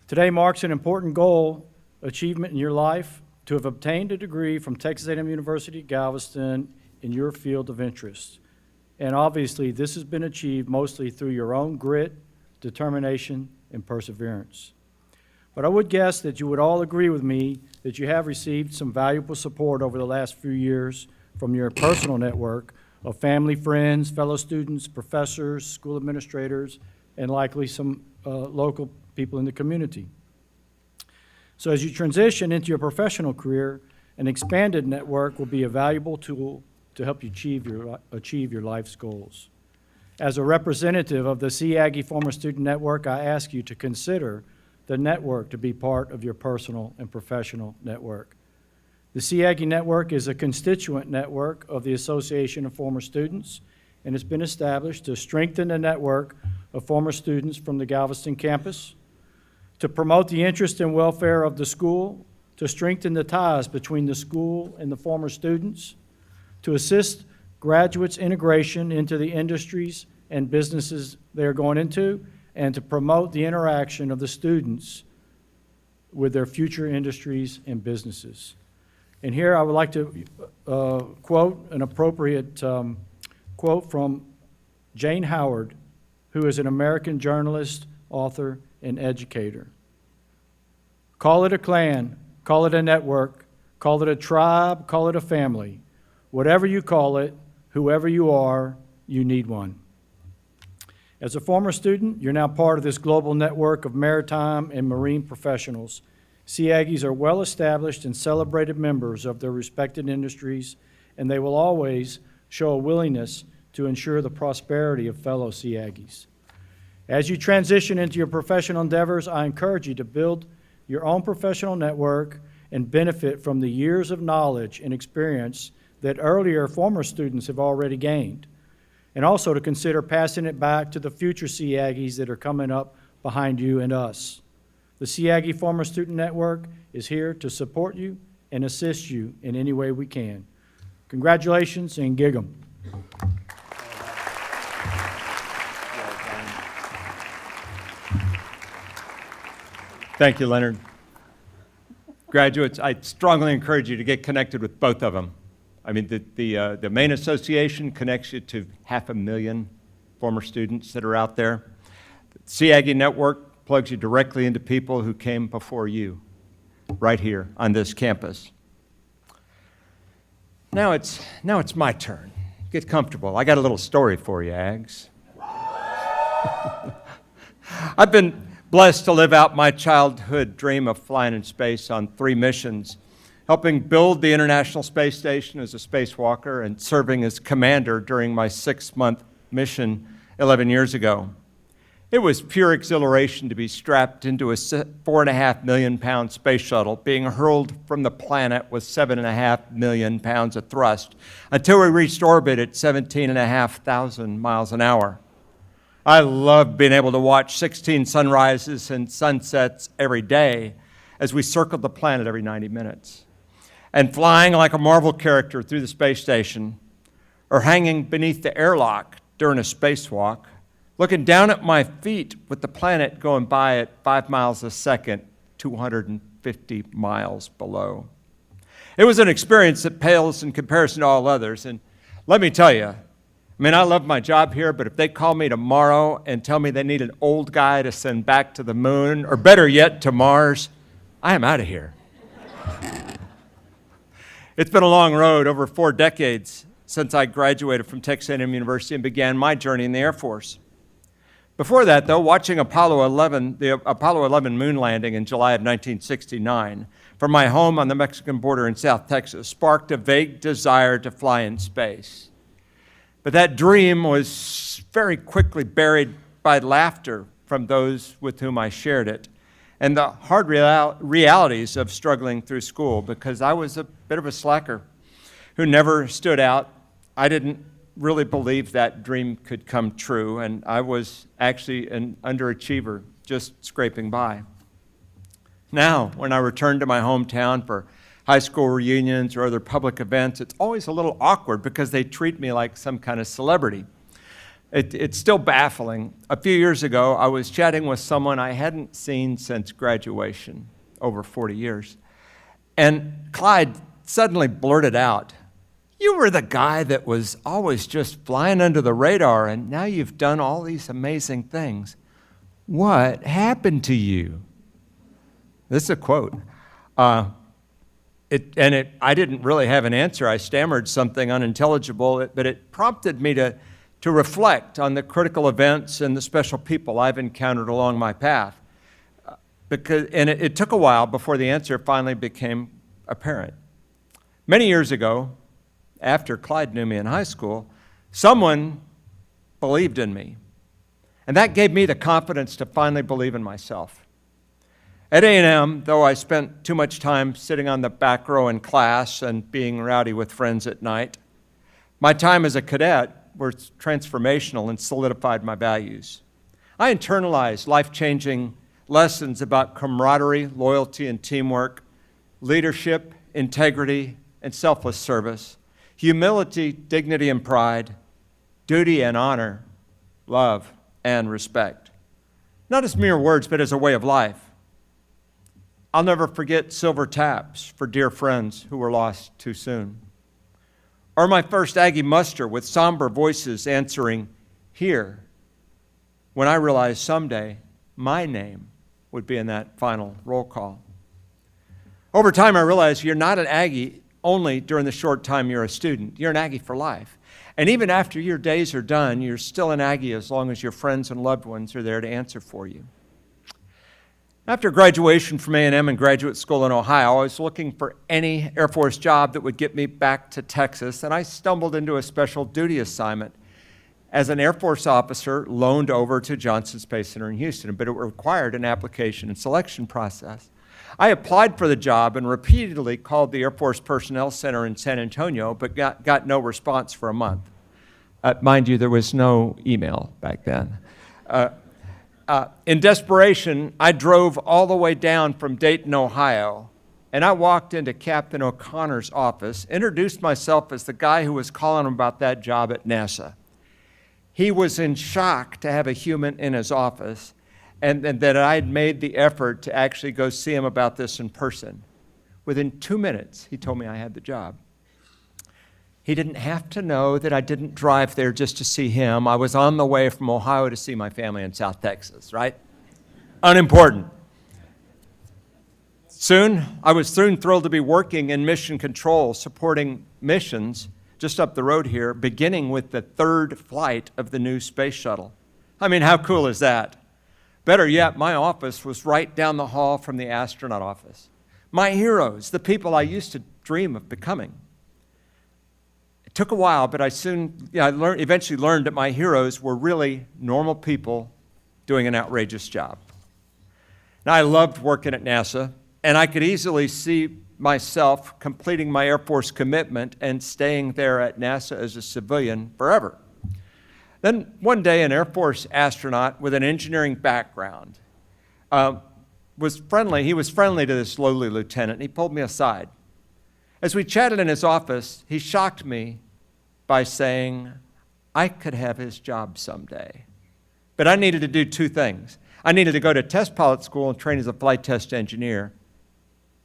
Today marks an important goal, achievement in your life, to have obtained a degree from Texas A&M University at Galveston in your field of interest. And obviously, this has been achieved mostly through your own grit, determination, and perseverance. But I would guess that you would all agree with me that you have received some valuable support over the last few years from your personal network of family, friends, fellow students, professors, school administrators, and likely some local people in the community. So as you transition into your professional career, an expanded network will be a valuable tool to help you achieve your life's goals. As a representative of the Sea Aggie Former Student Network, I ask you to consider the network to be part of your personal and professional network. The Sea Aggie Network is a constituent network of the Association of Former Students, and it's been established to strengthen the network of former students from the Galveston campus, to promote the interest and welfare of the school, to strengthen the ties between the school and the former students, to assist graduates' integration into the industries and businesses they're going into, and to promote the interaction of the students with their future industries and businesses. And here I would like to quote an appropriate quote from Jane Howard, who is an American journalist, author, and educator. Call it a clan, call it a network, call it a tribe, call it a family. Whatever you call it, whoever you are, you need one. As a former student, you're now part of this global network of maritime and marine professionals. Sea Aggies are well-established and celebrated members of their respected industries, and they will always show a willingness to ensure the prosperity of fellow Sea Aggies. As you transition into your professional endeavors, I encourage you to build your own professional network and benefit from the years of knowledge and experience that earlier former students have already gained, and also to consider passing it back to the future Sea Aggies that are coming up behind you and us. The Sea Aggie Former Student Network is here to support you and assist you in any way we can. Congratulations and gig 'em. Thank you, Leonard. Graduates, I strongly encourage you to get connected with both of them. I mean, the main association connects you to 500,000 former students that are out there. The Sea Aggie Network plugs you directly into people who came before you, right here on this campus. Now it's my turn. Get comfortable. I got a little story for you, Ags. I've been blessed to live out my childhood dream of flying in space on 3 missions, helping build the International Space Station as a spacewalker and serving as commander during my 6-month mission 11 years ago. It was pure exhilaration to be strapped into a 4.5 million pound space shuttle being hurled from the planet with 7.5 million pounds of thrust until we reached orbit at 17,500 miles an hour. I loved being able to watch 16 sunrises and sunsets every day as we circled the planet every 90 minutes. And flying like a Marvel character through the space station, or hanging beneath the airlock during a spacewalk, looking down at my feet with the planet going by at 5 miles a second, 250 miles below. It was an experience that pales in comparison to all others, and Let me tell you, I love my job here, but if they call me tomorrow and tell me they need an old guy to send back to the moon, or better yet, to Mars, I am out of here. It's been a long road, over 4 decades, since I graduated from Texas A&M University and began my journey in the Air Force. Before that, though, watching the Apollo 11 moon landing in July of 1969 from my home on the Mexican border in South Texas sparked a vague desire to fly in space. But that dream was very quickly buried by laughter from those with whom I shared it, and the hard realities of struggling through school, because I was a bit of a slacker who never stood out. I didn't really believe that dream could come true, and I was actually an underachiever, just scraping by. Now, when I return to my hometown for high school reunions or other public events, it's always a little awkward because they treat me like some kind of celebrity. It's still baffling. A few years ago, I was chatting with someone I hadn't seen since graduation, over 40 years, and Clyde suddenly blurted out, "You were the guy that was always just flying under the radar, and now you've done all these amazing things. What happened to you?" This is a quote. I didn't really have an answer. I stammered something unintelligible, but it prompted me to reflect on the critical events and the special people I've encountered along my path. It took a while before the answer finally became apparent. Many years ago, after Clyde knew me in high school, someone believed in me. And that gave me the confidence to finally believe in myself. At A&M, though I spent too much time sitting on the back row in class and being rowdy with friends at night, my time as a cadet was transformational and solidified my values. I internalized life-changing lessons about camaraderie, loyalty, and teamwork, leadership, integrity, and selfless service, humility, dignity, and pride, duty and honor, love and respect. Not as mere words, but as a way of life. I'll never forget silver taps for dear friends who were lost too soon. Or my first Aggie muster with somber voices answering, "Here," when I realized someday my name would be in that final roll call. Over time, I realized you're not an Aggie only during the short time you're a student. You're an Aggie for life. And even after your days are done, you're still an Aggie as long as your friends and loved ones are there to answer for you. After graduation from A&M and graduate school in Ohio, I was looking for any Air Force job that would get me back to Texas, and I stumbled into a special duty assignment as an Air Force officer loaned over to Johnson Space Center in Houston, but it required an application and selection process. I applied for the job and repeatedly called the Air Force Personnel Center in San Antonio, but got no response for a month. Mind you, there was no email back then. In desperation, I drove all the way down from Dayton, Ohio, and I walked into Captain O'Connor's office, introduced myself as the guy who was calling him about that job at NASA. He was in shock to have a human in his office, and that I had made the effort to actually go see him about this in person. Within 2 minutes, he told me I had the job. He didn't have to know that I didn't drive there just to see him. I was on the way from Ohio to see my family in South Texas, right? Unimportant. I was soon thrilled to be working in mission control, supporting missions just up the road here, beginning with the 3rd flight of the new space shuttle. I mean, how cool is that? Better yet, my office was right down the hall from the astronaut office. My heroes, the people I used to dream of becoming. It took a while, but I eventually learned that my heroes were really normal people doing an outrageous job. Now, I loved working at NASA, and I could easily see myself completing my Air Force commitment and staying there at NASA as a civilian forever. Then one day, an Air Force astronaut with an engineering background was friendly. He was friendly to this lowly lieutenant, and he pulled me aside. As we chatted in his office, he shocked me by saying I could have his job someday. But I needed to do 2 things. I needed to go to test pilot school and train as a flight test engineer,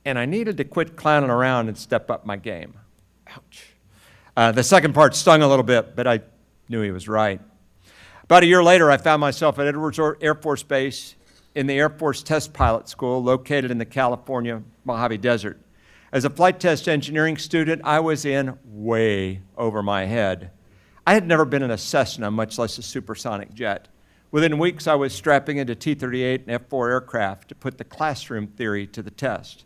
and I needed to quit clowning around and step up my game. Ouch. The second part stung a little bit, but I knew he was right. About a year later, I found myself at Edwards Air Force Base in the Air Force Test Pilot School located in the California Mojave Desert. As a flight test engineering student, I was in way over my head. I had never been in a Cessna, much less a supersonic jet. Within weeks, I was strapping into T-38 and F-4 aircraft to put the classroom theory to the test.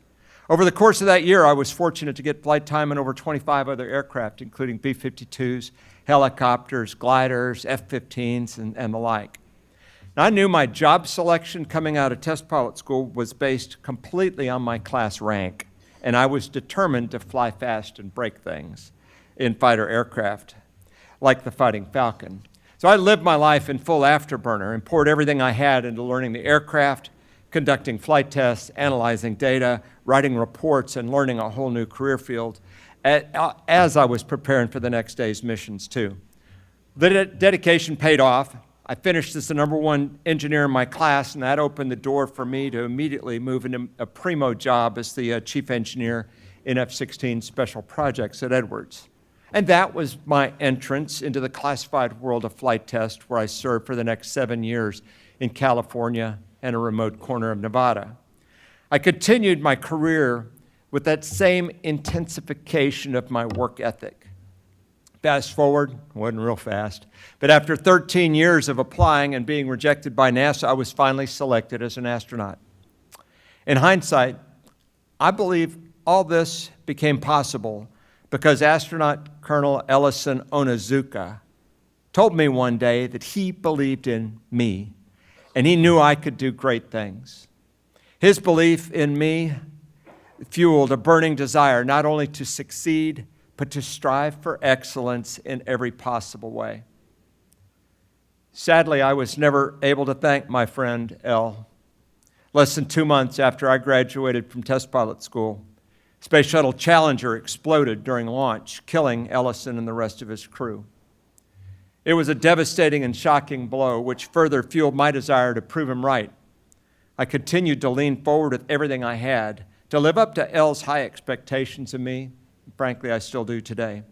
Over the course of that year, I was fortunate to get flight time on over 25 other aircraft, including B-52s, helicopters, gliders, F-15s, and the like. Now, I knew my job selection coming out of test pilot school was based completely on my class rank, and I was determined to fly fast and break things in fighter aircraft, like the Fighting Falcon. So I lived my life in full afterburner and poured everything I had into learning the aircraft, conducting flight tests, analyzing data, writing reports, and learning a whole new career field as I was preparing for the next day's missions, too. The dedication paid off. I finished as the #1 engineer in my class, and that opened the door for me to immediately move into a primo job as the chief engineer in F-16 Special Projects at Edwards. And that was my entrance into the classified world of flight test, where I served for the next 7 years in California and a remote corner of Nevada. I continued my career with that same intensification of my work ethic. Fast forward, wasn't real fast, but after 13 years of applying and being rejected by NASA, I was finally selected as an astronaut. In hindsight, I believe all this became possible because astronaut Colonel Ellison Onizuka told me one day that he believed in me, and he knew I could do great things. His belief in me fueled a burning desire not only to succeed, but to strive for excellence in every possible way. Sadly, I was never able to thank my friend El. Less than 2 months after I graduated from test pilot school, Space Shuttle Challenger exploded during launch, killing Ellison and the rest of his crew. It was a devastating and shocking blow, which further fueled my desire to prove him right. I continued to lean forward with everything I had, to live up to El's high expectations of me. Frankly, I still do today.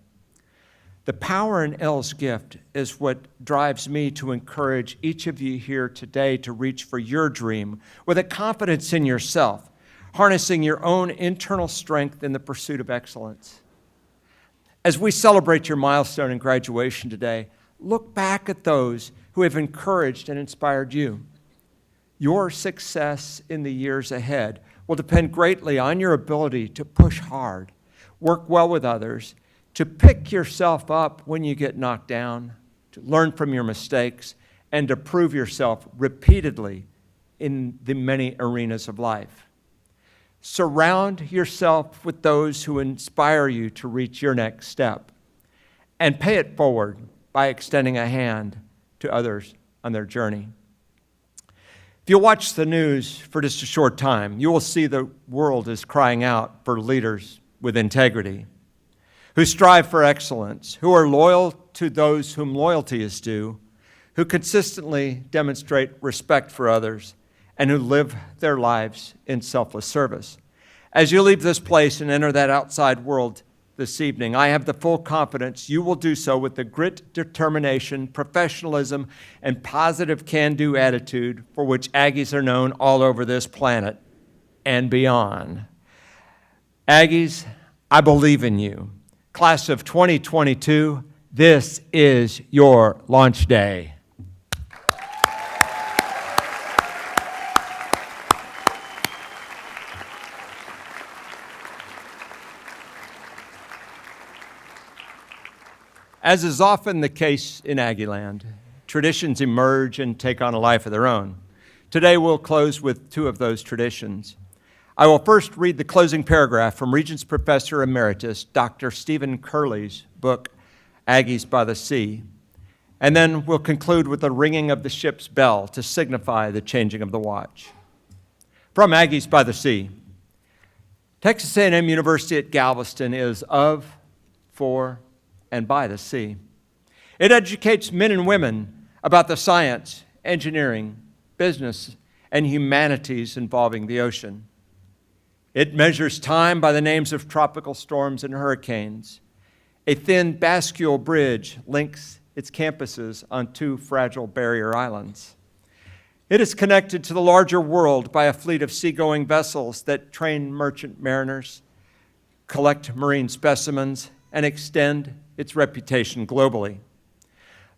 The power in El's gift is what drives me to encourage each of you here today to reach for your dream with a confidence in yourself, harnessing your own internal strength in the pursuit of excellence. As we celebrate your milestone in graduation today, look back at those who have encouraged and inspired you. Your success in the years ahead will depend greatly on your ability to push hard, work well with others, to pick yourself up when you get knocked down, to learn from your mistakes, and to prove yourself repeatedly in the many arenas of life. Surround yourself with those who inspire you to reach your next step, and pay it forward by extending a hand to others on their journey. If you watch the news for just a short time, you will see the world is crying out for leaders with integrity, who strive for excellence, who are loyal to those whom loyalty is due, who consistently demonstrate respect for others, and who live their lives in selfless service. As you leave this place and enter that outside world this evening, I have the full confidence you will do so with the grit, determination, professionalism, and positive can-do attitude for which Aggies are known all over this planet and beyond. Aggies, I believe in you. Class of 2022, this is your launch day. As is often the case in Aggieland, traditions emerge and take on a life of their own. Today we'll close with 2 of those traditions. I will first read the closing paragraph from Regents Professor Emeritus Dr. Stephen Curley's book, Aggies by the Sea, and then we'll conclude with the ringing of the ship's bell to signify the changing of the watch. From Aggies by the Sea, Texas A&M University at Galveston is of, for, and by the sea. It educates men and women about the science, engineering, business, and humanities involving the ocean. It measures time by the names of tropical storms and hurricanes. A thin bascule bridge links its campuses on two fragile barrier islands. It is connected to the larger world by a fleet of seagoing vessels that train merchant mariners, collect marine specimens, and extend its reputation globally.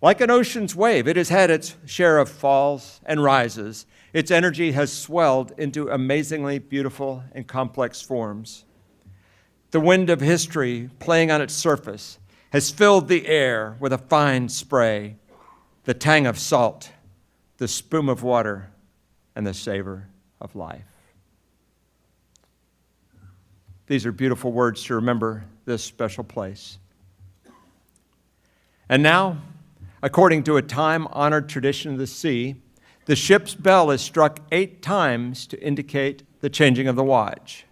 Like an ocean's wave, it has had its share of falls and rises. Its energy has swelled into amazingly beautiful and complex forms. The wind of history playing on its surface has filled the air with a fine spray, the tang of salt, the spume of water, and the savor of life. These are beautiful words to remember this special place. And now, according to a time-honored tradition of the sea, the ship's bell is struck 8 times to indicate the changing of the watch.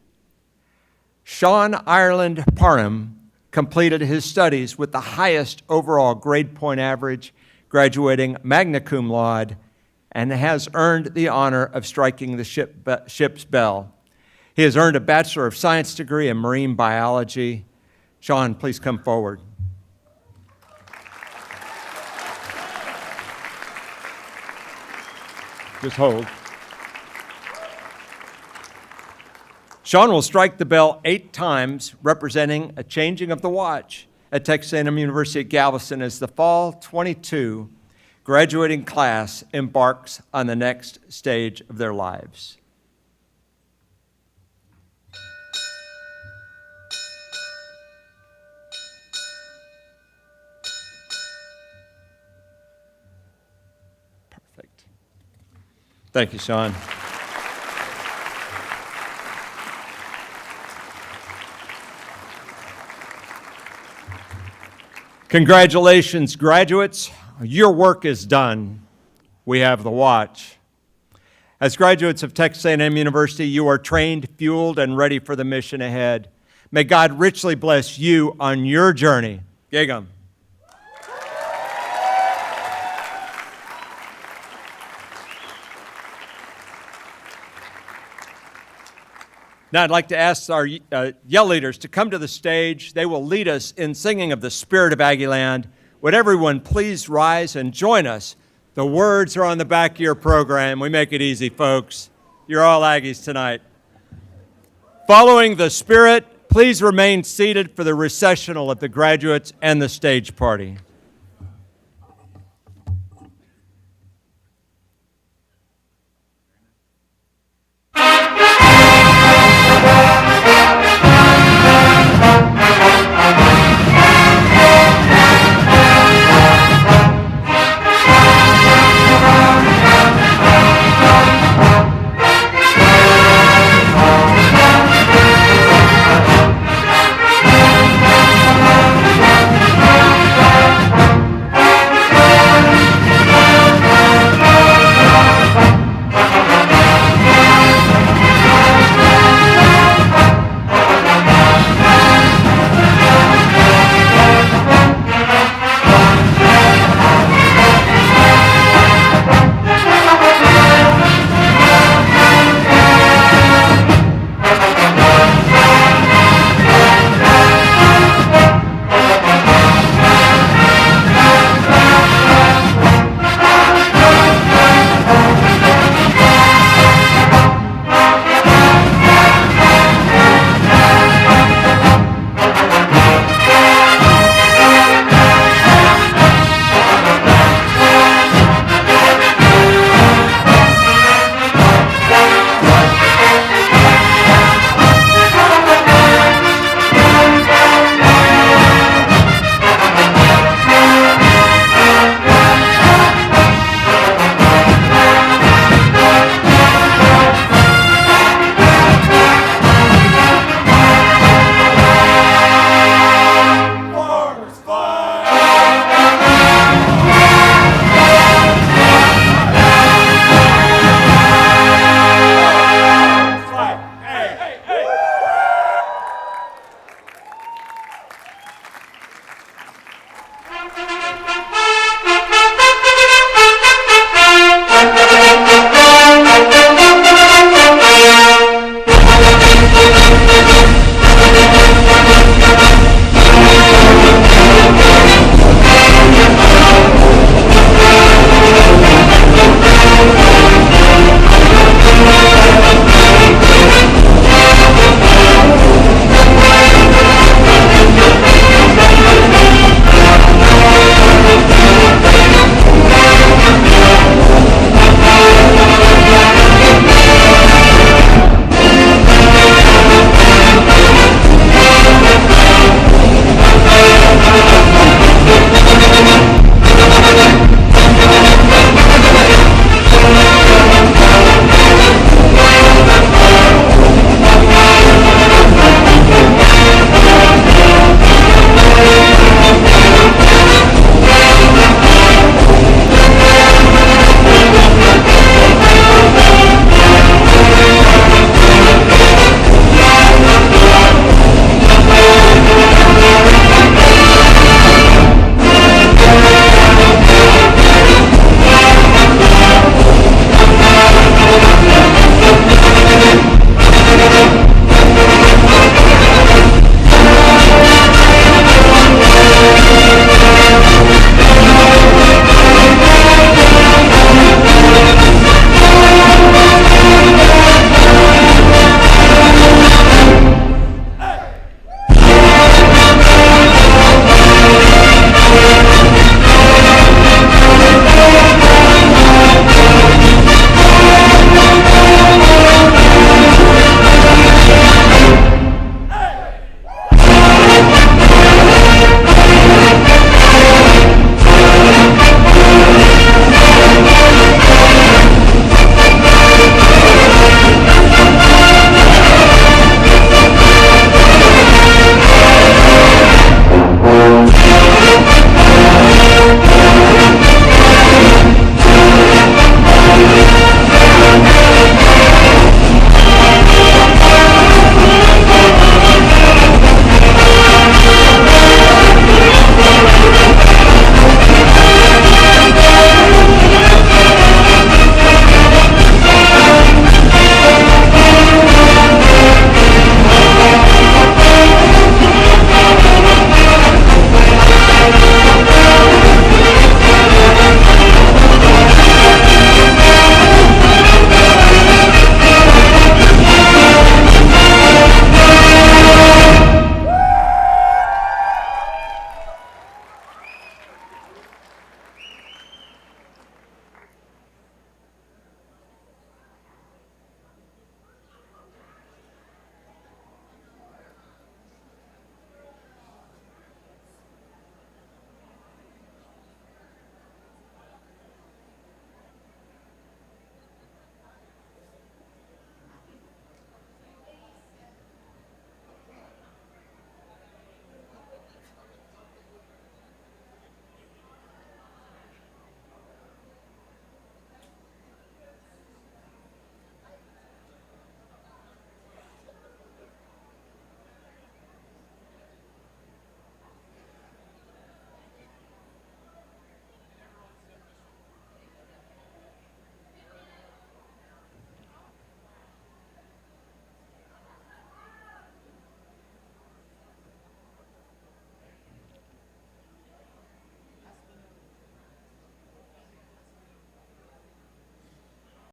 Sean Ireland Parham completed his studies with the highest overall grade point average, graduating magna cum laude, and has earned the honor of striking the ship's bell. He has earned a Bachelor of Science degree in marine biology. Sean, please come forward. Just hold. Sean will strike the bell 8 times, representing a changing of the watch at Texas A&M University at Galveston as the Fall 22 graduating class embarks on the next stage of their lives. Perfect. Thank you, Sean. Congratulations, graduates. Your work is done. We have the watch. As graduates of Texas A&M University, you are trained, fueled, and ready for the mission ahead. May God richly bless you on your journey. Gigam. Now I'd like to ask our yell leaders to come to the stage. They will lead us in singing of the Spirit of Aggieland. Would everyone please rise and join us? The words are on the back of your program. We make it easy, folks. You're all Aggies tonight. Following the Spirit, please remain seated for the recessional of the graduates and the stage party.